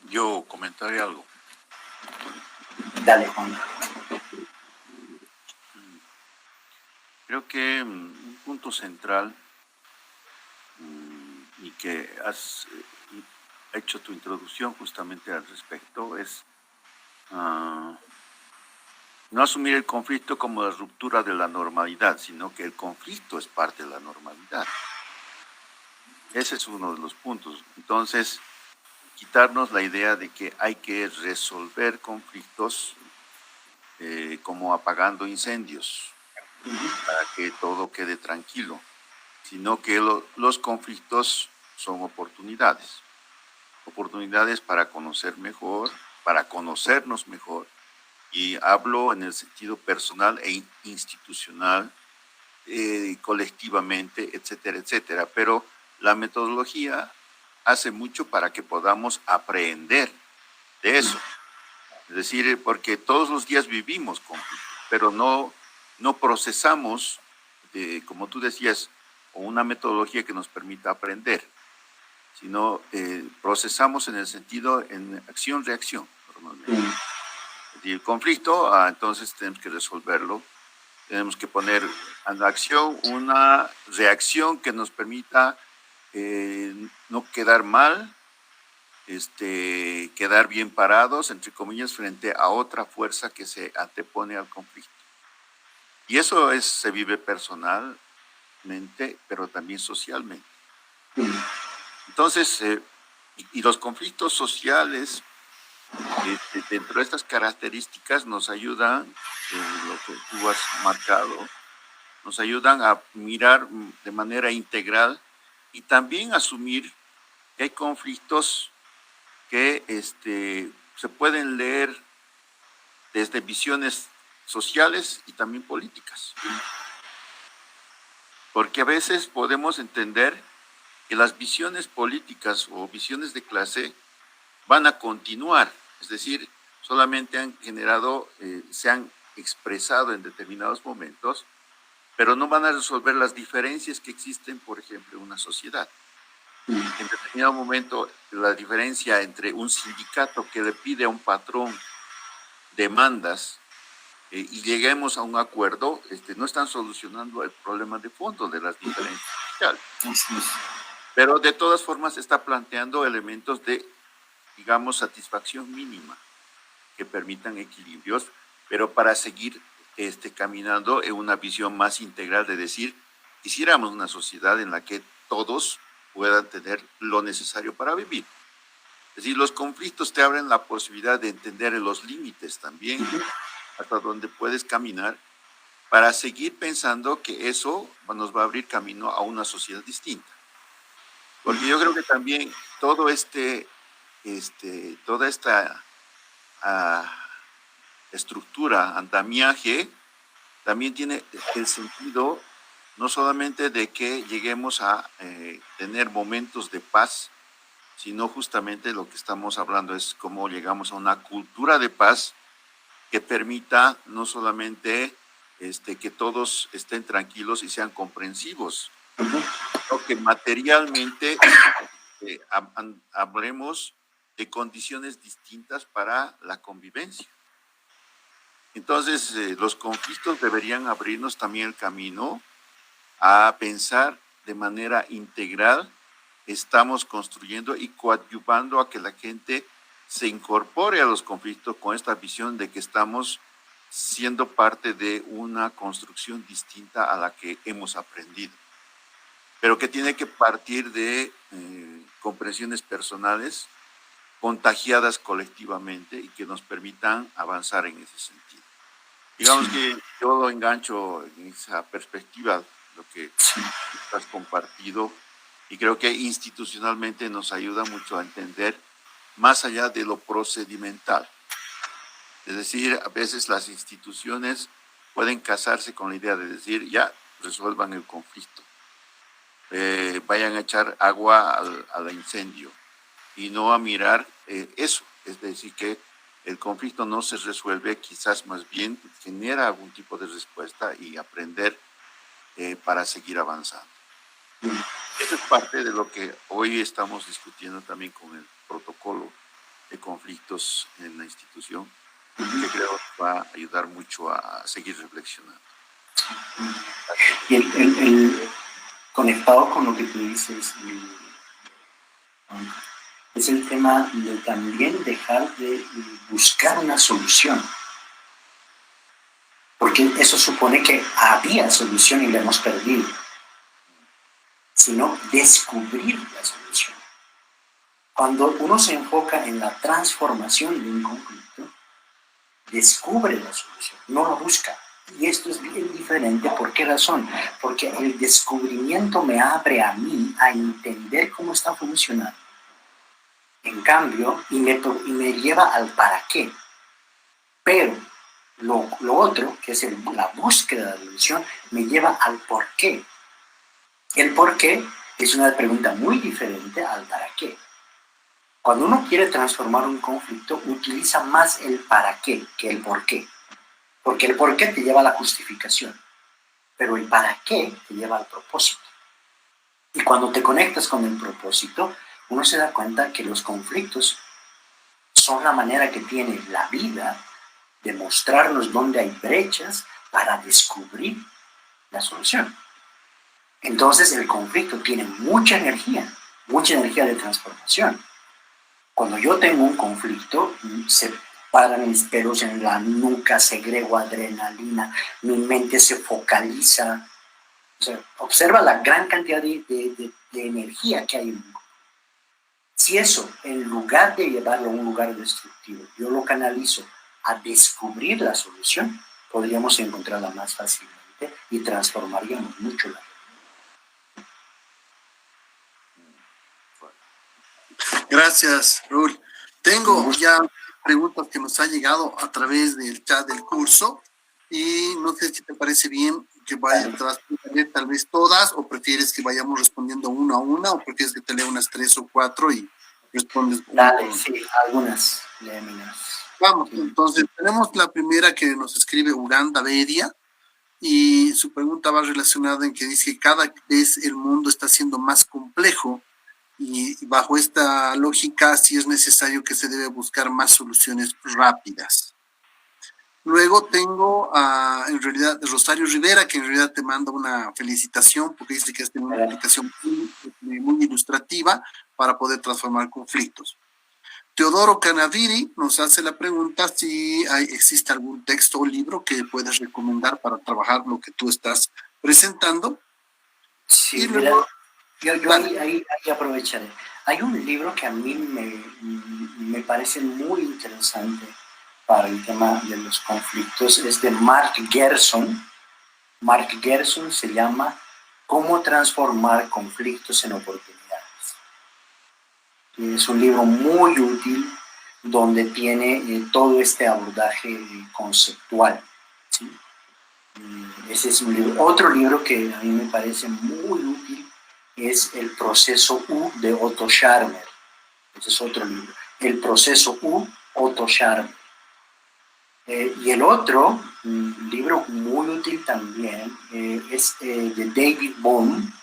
Yo comentaré algo. Dale, Juan. Creo que un punto central y que has hecho tu introducción justamente al respecto es no asumir el conflicto como la ruptura de la normalidad, sino que el conflicto es parte de la normalidad. Ese es uno de los puntos. Entonces, quitarnos la idea de que hay que resolver conflictos como apagando incendios para que todo quede tranquilo, sino que los conflictos son oportunidades para conocer mejor, para conocernos mejor, y hablo en el sentido personal e institucional, colectivamente, etcétera, etcétera, pero la metodología hace mucho para que podamos aprender de eso. Es decir, porque todos los días vivimos conflictos, pero no procesamos, como tú decías, una metodología que nos permita aprender, sino procesamos en el sentido en acción-reacción, normalmente. Es decir, el conflicto, entonces tenemos que resolverlo, tenemos que poner en acción una reacción que nos permita no quedar mal, quedar bien parados, entre comillas, frente a otra fuerza que se antepone al conflicto. Y eso se vive personalmente, pero también socialmente. Entonces, y los conflictos sociales, dentro de estas características, nos ayudan, lo que tú has marcado, nos ayudan a mirar de manera integral y también asumir que hay conflictos que se pueden leer desde visiones sociales y también políticas. Porque a veces podemos entender que las visiones políticas o visiones de clase van a continuar, es decir, solamente han generado, se han expresado en determinados momentos, pero no van a resolver las diferencias que existen, por ejemplo, en una sociedad. En determinado momento, la diferencia entre un sindicato que le pide a un patrón demandas y lleguemos a un acuerdo, no están solucionando el problema de fondo de las diferencias sociales. Pero de todas formas está planteando elementos de, digamos, satisfacción mínima que permitan equilibrios, pero para seguir caminando en una visión más integral de decir, quisiéramos una sociedad en la que todos puedan tener lo necesario para vivir. Es decir, los conflictos te abren la posibilidad de entender los límites también, hasta donde puedes caminar, para seguir pensando que eso nos va a abrir camino a una sociedad distinta. Porque yo creo que también todo toda esta estructura, andamiaje, también tiene el sentido no solamente de que lleguemos a tener momentos de paz, sino justamente lo que estamos hablando es cómo llegamos a una cultura de paz que permita no solamente que todos estén tranquilos y sean comprensivos, sino que materialmente hablemos de condiciones distintas para la convivencia. Entonces, los conflictos deberían abrirnos también el camino a pensar de manera integral. Estamos construyendo y coadyuvando a que la gente se incorpore a los conflictos con esta visión de que estamos siendo parte de una construcción distinta a la que hemos aprendido, pero que tiene que partir de comprensiones personales contagiadas colectivamente y que nos permitan avanzar en ese sentido. Digamos que yo lo engancho en esa perspectiva, lo que has compartido, y creo que institucionalmente nos ayuda mucho a entender más allá de lo procedimental. Es decir, a veces las instituciones pueden casarse con la idea de decir, ya, resuelvan el conflicto, vayan a echar agua al incendio, y no a mirar eso. Es decir, que el conflicto no se resuelve, quizás más bien genera algún tipo de respuesta y aprender para seguir avanzando. Eso es parte de lo que hoy estamos discutiendo también con el protocolo de conflictos en la institución, que creo que va a ayudar mucho a seguir reflexionando. Y conectado con lo que tú dices, es el tema de también dejar de buscar una solución, porque eso supone que había solución y la hemos perdido, sino descubrir la solución. Cuando uno se enfoca en la transformación de un conflicto, descubre la solución, no la busca. Y esto es bien diferente. ¿Por qué razón? Porque el descubrimiento me abre a mí a entender cómo está funcionando. En cambio, y me lleva al para qué. Pero lo otro, que es la búsqueda de la solución, me lleva al por qué. El por qué es una pregunta muy diferente al para qué. Cuando uno quiere transformar un conflicto, utiliza más el para qué que el por qué. Porque el por qué te lleva a la justificación, pero el para qué te lleva al propósito. Y cuando te conectas con el propósito, uno se da cuenta que los conflictos son la manera que tiene la vida de mostrarnos dónde hay brechas para descubrir la solución. Entonces el conflicto tiene mucha energía de transformación. Cuando yo tengo un conflicto, se paran mis pelos en la nuca, segrego adrenalina, mi mente se focaliza. O sea, observa la gran cantidad de energía que hay en un conflicto. Si eso, en lugar de llevarlo a un lugar destructivo, yo lo canalizo a descubrir la solución, podríamos encontrarla más fácilmente y transformaríamos mucho la vida. Gracias, Raúl. Tengo ya preguntas que nos han llegado a través del chat del curso y no sé si te parece bien que vaya tal vez todas o prefieres que vayamos respondiendo una a una o prefieres que te lea unas 3 o 4 y respondes. Dale, sí, algunas, léemelas. Vamos, entonces tenemos la primera que nos escribe Uganda Bedia y su pregunta va relacionada en que dice que cada vez el mundo está siendo más complejo y bajo esta lógica sí es necesario que se debe buscar más soluciones rápidas. Luego tengo en realidad Rosario Rivera, que en realidad te manda una felicitación porque dice que es una explicación muy ilustrativa para poder transformar conflictos. Teodoro Canaviri nos hace la pregunta si existe algún texto o libro que puedas recomendar para trabajar lo que tú estás presentando. Sí, luego, yo ahí aprovecharé. Hay un libro que a mí me parece muy interesante para el tema de los conflictos, es de Mark Gerson. Mark Gerson se llama ¿Cómo transformar conflictos en oportunidades? Es un libro muy útil donde tiene todo este abordaje conceptual, ¿sí? Ese es un libro. Otro libro que a mí me parece muy útil es El proceso U de Otto Scharmer. Ese es otro libro. El proceso U, Otto Scharmer. Y el otro libro muy útil también es de David Bohm,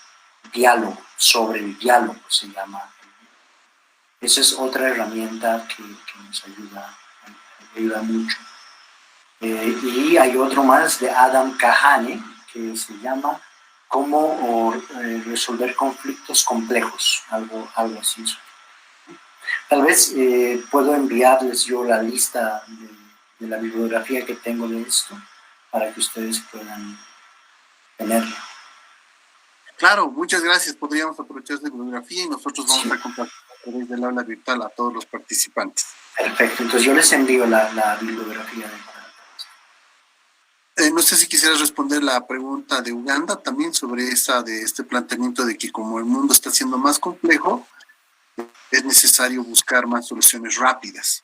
Diálogo, sobre el diálogo se llama. Esa es otra herramienta que nos ayuda mucho. Y hay otro más de Adam Kahane que se llama Cómo resolver conflictos complejos, algo así. Tal vez puedo enviarles yo la lista de la bibliografía que tengo de esto para que ustedes puedan tenerla. Claro, muchas gracias. Podríamos aprovechar esta bibliografía y nosotros vamos a compartir a través del aula virtual a todos los participantes. Perfecto, entonces yo les envío la bibliografía. No sé si quisieras responder la pregunta de Uganda también sobre este planteamiento de que como el mundo está siendo más complejo, es necesario buscar más soluciones rápidas.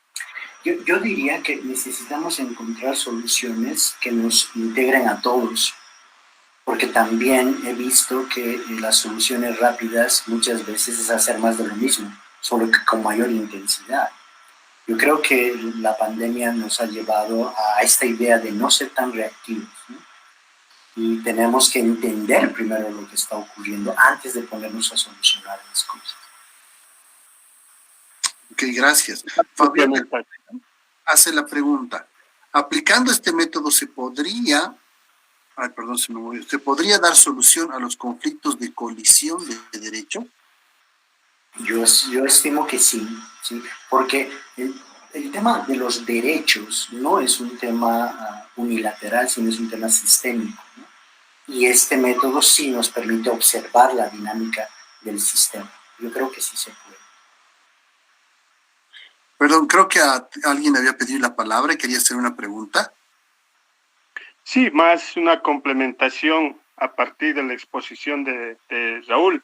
Yo diría que necesitamos encontrar soluciones que nos integren a todos, porque también he visto que las soluciones rápidas muchas veces es hacer más de lo mismo, solo que con mayor intensidad. Yo creo que la pandemia nos ha llevado a esta idea de no ser tan reactivos, ¿no? Y tenemos que entender primero lo que está ocurriendo antes de ponernos a solucionar las cosas. Ok, gracias. Fabián hace la pregunta. Aplicando este método ¿se podría dar solución a los conflictos de colisión de derecho? Yo estimo que sí, porque el tema de los derechos no es un tema unilateral, sino es un tema sistémico, ¿no? Y este método sí nos permite observar la dinámica del sistema. Yo creo que sí se puede. Perdón, creo que alguien había pedido la palabra y quería hacer una pregunta. Sí, más una complementación a partir de la exposición de Raúl.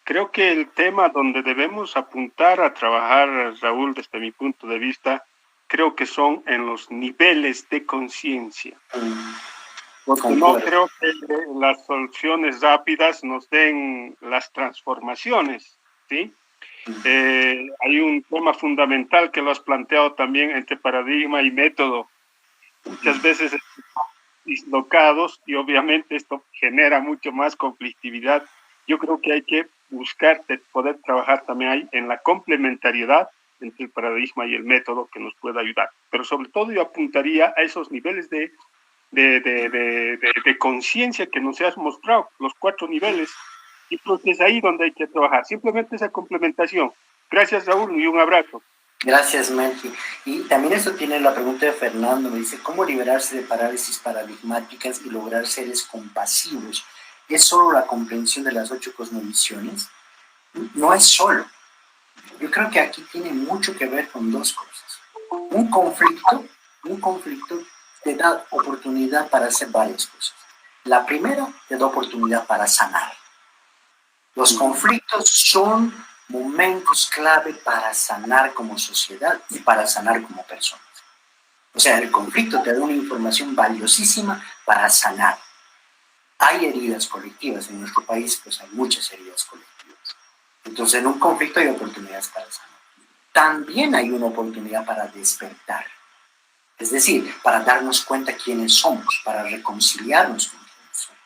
Creo que el tema donde debemos apuntar a trabajar, Raúl, desde mi punto de vista, creo que son en los niveles de conciencia. Porque no creo que las soluciones rápidas nos den las transformaciones, ¿sí? Hay un tema fundamental que lo has planteado también entre paradigma y método. Muchas veces estamos dislocados y obviamente esto genera mucho más conflictividad. Yo creo que hay que buscar poder trabajar también ahí en la complementariedad entre el paradigma y el método que nos pueda ayudar. Pero sobre todo yo apuntaría a esos niveles de conciencia que nos has mostrado, los 4 niveles, y pues es ahí donde hay que trabajar. Simplemente esa complementación. Gracias, Raúl, y un abrazo. Gracias, Melqui. Y también esto tiene la pregunta de Fernando, me dice, ¿cómo liberarse de parálisis paradigmáticas y lograr seres compasivos? ¿Es solo la comprensión de las 8 cosmovisiones? No es solo. Yo creo que aquí tiene mucho que ver con 2 cosas. Un conflicto te da oportunidad para hacer varias cosas. La primera te da oportunidad para sanar. Los conflictos son momentos clave para sanar como sociedad y para sanar como personas. O sea, el conflicto te da una información valiosísima para sanar. Hay heridas colectivas en nuestro país, pues hay muchas heridas colectivas. Entonces, en un conflicto hay oportunidades para sanar. También hay una oportunidad para despertar. Es decir, para darnos cuenta quiénes somos, para reconciliarnos con quiénes somos.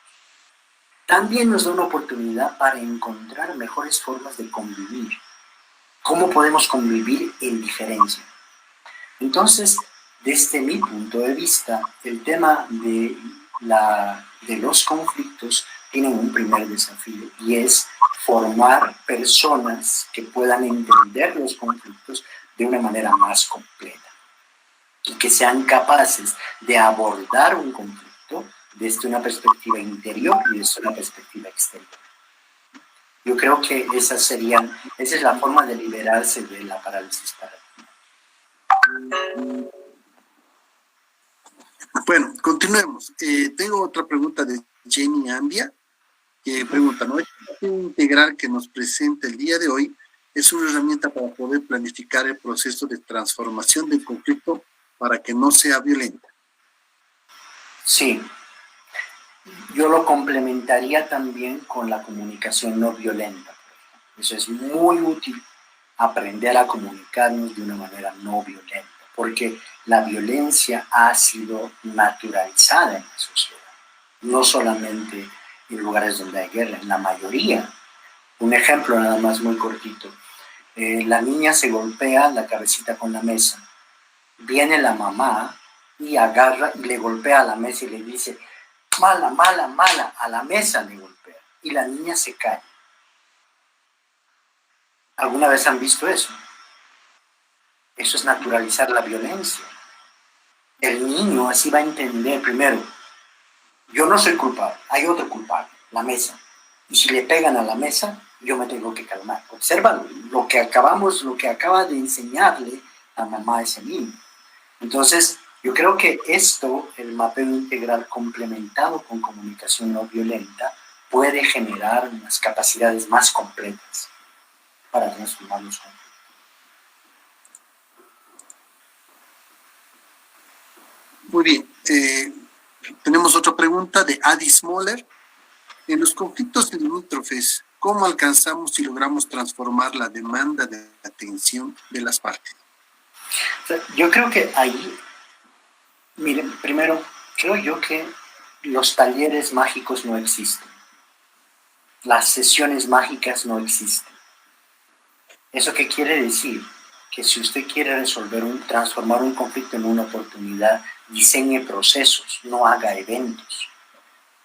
También nos da una oportunidad para encontrar mejores formas de convivir. ¿Cómo podemos convivir en diferencia? Entonces, desde mi punto de vista, el tema de los conflictos tiene un primer desafío y es formar personas que puedan entender los conflictos de una manera más completa y que sean capaces de abordar un conflicto desde una perspectiva interior y desde una perspectiva exterior. Yo creo que esa es la forma de liberarse de la parálisis paradigmática. Bueno, continuemos. Tengo otra pregunta de Jenny Ambia, que pregunta, ¿no? ¿El mapeo integral que nos presenta el día de hoy es una herramienta para poder planificar el proceso de transformación del conflicto para que no sea violenta? Sí. Yo lo complementaría también con la comunicación no violenta. Eso es muy útil, aprender a comunicarnos de una manera no violenta, porque la violencia ha sido naturalizada en la sociedad, no solamente en lugares donde hay guerra, en la mayoría. Un ejemplo nada más muy cortito. La niña se golpea la cabecita con la mesa. Viene la mamá y agarra y le golpea a la mesa y le dice, mala, mala, mala, a la mesa le golpea. Y la niña se cae. ¿Alguna vez han visto eso? Eso es naturalizar la violencia. El niño así va a entender, primero, yo no soy culpable, hay otro culpable, la mesa. Y si le pegan a la mesa, yo me tengo que calmar. Observa lo que acaba de enseñarle a mamá a ese niño. Entonces, yo creo que esto, el mapeo integral complementado con comunicación no violenta, puede generar unas capacidades más completas para transformar los conflictos. Muy bien. Tenemos otra pregunta de Adi Smoller. En los conflictos limítrofes, ¿cómo alcanzamos y logramos transformar la demanda de atención de las partes? Yo creo que ahí, miren, primero, creo yo que los talleres mágicos no existen. Las sesiones mágicas no existen. ¿Eso qué quiere decir? Que si usted quiere transformar un conflicto en una oportunidad, diseñe procesos, no haga eventos.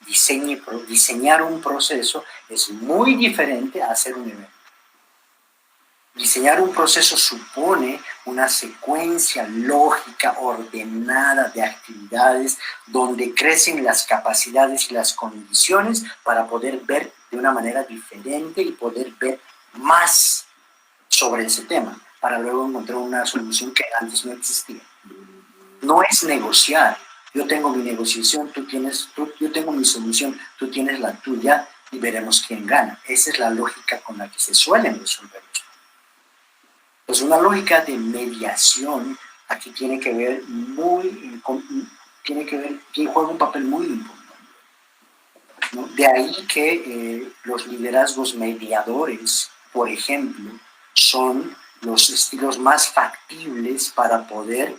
Diseñar un proceso es muy diferente a hacer un evento. Diseñar un proceso supone una secuencia lógica, ordenada de actividades donde crecen las capacidades y las condiciones para poder ver de una manera diferente y poder ver más sobre ese tema, para luego encontrar una solución que antes no existía. No es negociar. Yo tengo mi negociación, yo tengo mi solución, tú tienes la tuya y veremos quién gana. Esa es la lógica con la que se suelen resolver los problemas. Pues una lógica de mediación aquí tiene que ver juega un papel muy importante, ¿no? De ahí que los liderazgos mediadores, por ejemplo, son los estilos más factibles para poder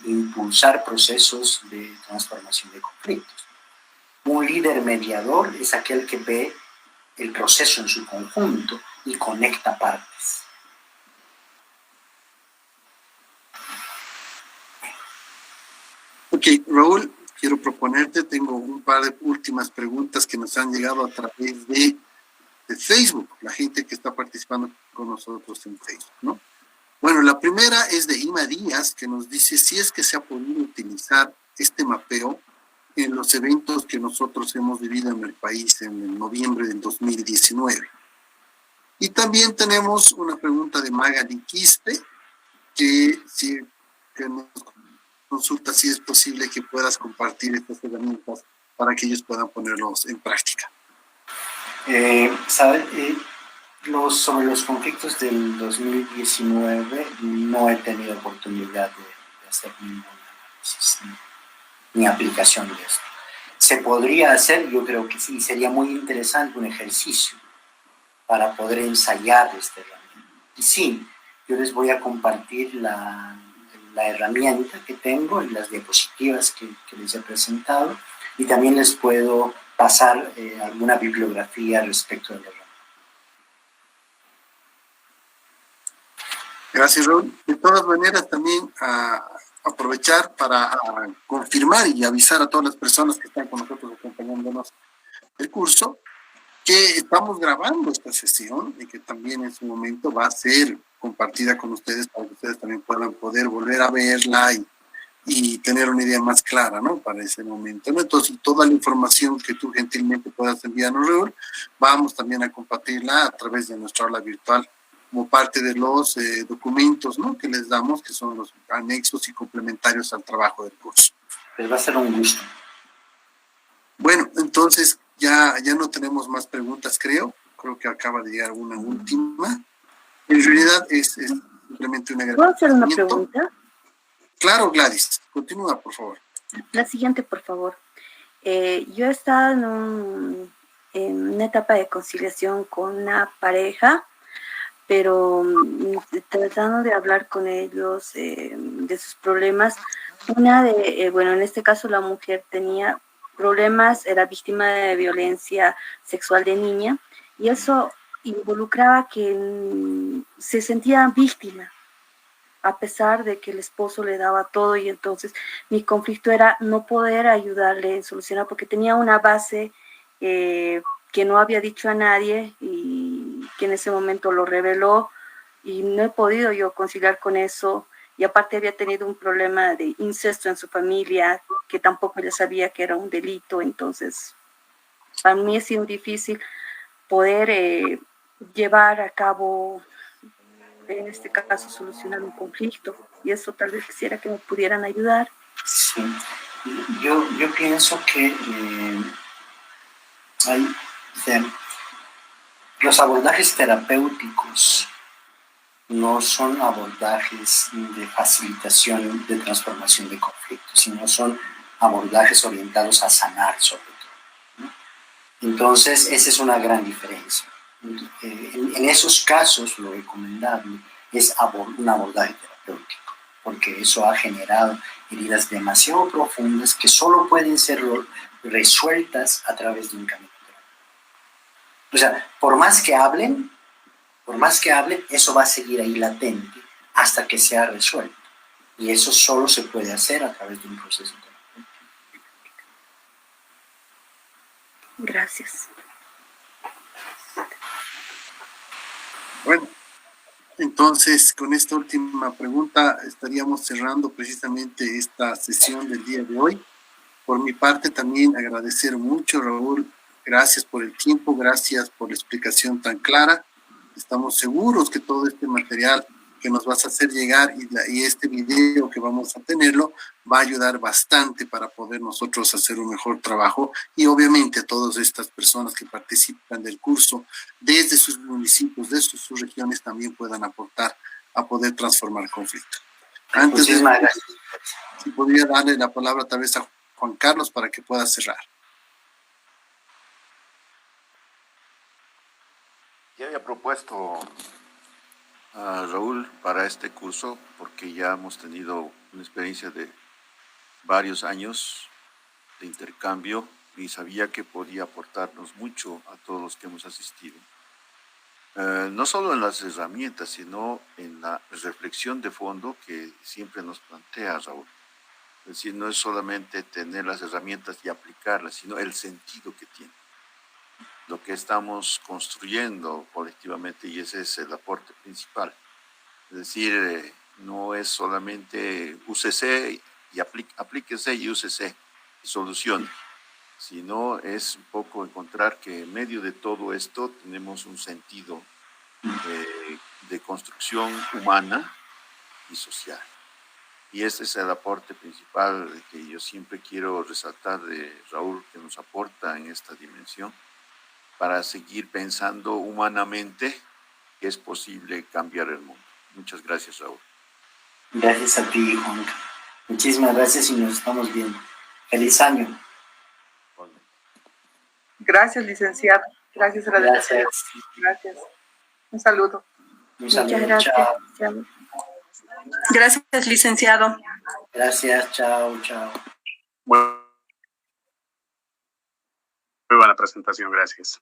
impulsar procesos de transformación de conflictos. Un líder mediador es aquel que ve el proceso en su conjunto y conecta partes. Ok, Raúl, quiero proponerte, tengo un par de últimas preguntas que nos han llegado a través de Facebook, la gente que está participando con nosotros en Facebook, ¿no? Bueno, la primera es de Ima Díaz, que nos dice si es que se ha podido utilizar este mapeo en los eventos que nosotros hemos vivido en el país en el noviembre del 2019. Y también tenemos una pregunta de Magali Quispe, que nos consulta si es posible que puedas compartir estas herramientas para que ellos puedan ponerlos en práctica. Sobre los conflictos del 2019 no he tenido oportunidad de hacer ningún análisis ni aplicación de esto. ¿Se podría hacer? Yo creo que sí, sería muy interesante un ejercicio para poder ensayar este herramienta. Y sí, yo les voy a compartir la herramienta que tengo y las diapositivas que les he presentado, y también les puedo pasar alguna bibliografía respecto de la herramienta. Gracias, Raúl. De todas maneras, también aprovechar para confirmar y avisar a todas las personas que están con nosotros acompañándonos el curso que estamos grabando esta sesión y que también en su momento va a ser compartida con ustedes para que ustedes también puedan poder volver a verla y tener una idea más clara, ¿no? Para ese momento, ¿no? Entonces, toda la información que tú gentilmente puedas enviarnos, Raúl, vamos también a compartirla a través de nuestra aula virtual como parte de los documentos, ¿no? Que les damos, que son los anexos y complementarios al trabajo del curso. Les va a ser un gusto. Bueno, entonces ya no tenemos más preguntas, creo que acaba de llegar una última. En realidad es simplemente una ¿Puedo hacer una pregunta? Claro, Gladys, continúa, por favor. La siguiente, por favor. Yo he estado en una etapa de conciliación con una pareja, pero tratando de hablar con ellos de sus problemas. Bueno, en este caso la mujer tenía problemas, era víctima de violencia sexual de niña, y eso involucraba que se sentía víctima, a pesar de que el esposo le daba todo, y entonces mi conflicto era no poder ayudarle a solucionar, porque tenía una base que no había dicho a nadie y que en ese momento lo reveló, y no he podido yo conciliar con eso, y aparte había tenido un problema de incesto en su familia, que tampoco ella sabía que era un delito. Entonces para mí ha sido difícil poder llevar a cabo, en este caso, solucionar un conflicto, y eso tal vez quisiera que me pudieran ayudar. Sí, yo pienso que los abordajes terapéuticos no son abordajes de facilitación de transformación de conflictos, sino son abordajes orientados a sanar, sobre todo, ¿no? Entonces, esa es una gran diferencia. En esos casos, lo recomendable es un abordaje terapéutico, porque eso ha generado heridas demasiado profundas que solo pueden ser resueltas a través de un camino terapéutico. O sea, por más que hablen, eso va a seguir ahí latente hasta que sea resuelto. Y eso solo se puede hacer a través de un proceso terapéutico. Gracias. Bueno, entonces con esta última pregunta estaríamos cerrando precisamente esta sesión del día de hoy. Por mi parte también agradecer mucho, Raúl, gracias por el tiempo, gracias por la explicación tan clara. Estamos seguros que todo este material que nos vas a hacer llegar y este video que vamos a tenerlo va a ayudar bastante para poder nosotros hacer un mejor trabajo, y obviamente a todas estas personas que participan del curso desde sus municipios, desde sus regiones, también puedan aportar a poder transformar el conflicto. Antes de si podría darle la palabra tal vez a Juan Carlos para que pueda cerrar. Ya había propuesto a Raúl para este curso porque ya hemos tenido una experiencia de varios años de intercambio y sabía que podía aportarnos mucho a todos los que hemos asistido. No solo en las herramientas, sino en la reflexión de fondo que siempre nos plantea Raúl. Es decir, no es solamente tener las herramientas y aplicarlas, sino el sentido que tiene. Lo que estamos construyendo colectivamente, y ese es el aporte principal. Es decir, no es solamente úsese y aplíquese y úsese y solucione, sino es un poco encontrar que en medio de todo esto tenemos un sentido de construcción humana y social. Y ese es el aporte principal que yo siempre quiero resaltar de Raúl, que nos aporta en esta dimensión, para seguir pensando humanamente que es posible cambiar el mundo. Muchas gracias, Raúl. Gracias a ti, Juan. Muchísimas gracias y nos estamos viendo. Feliz año. Gracias, licenciado. Gracias a la Gracias. Gracias. Un saludo. Un saludo. Muchas gracias. Chao. Gracias, licenciado. Gracias. Chao. Muy buena presentación, gracias.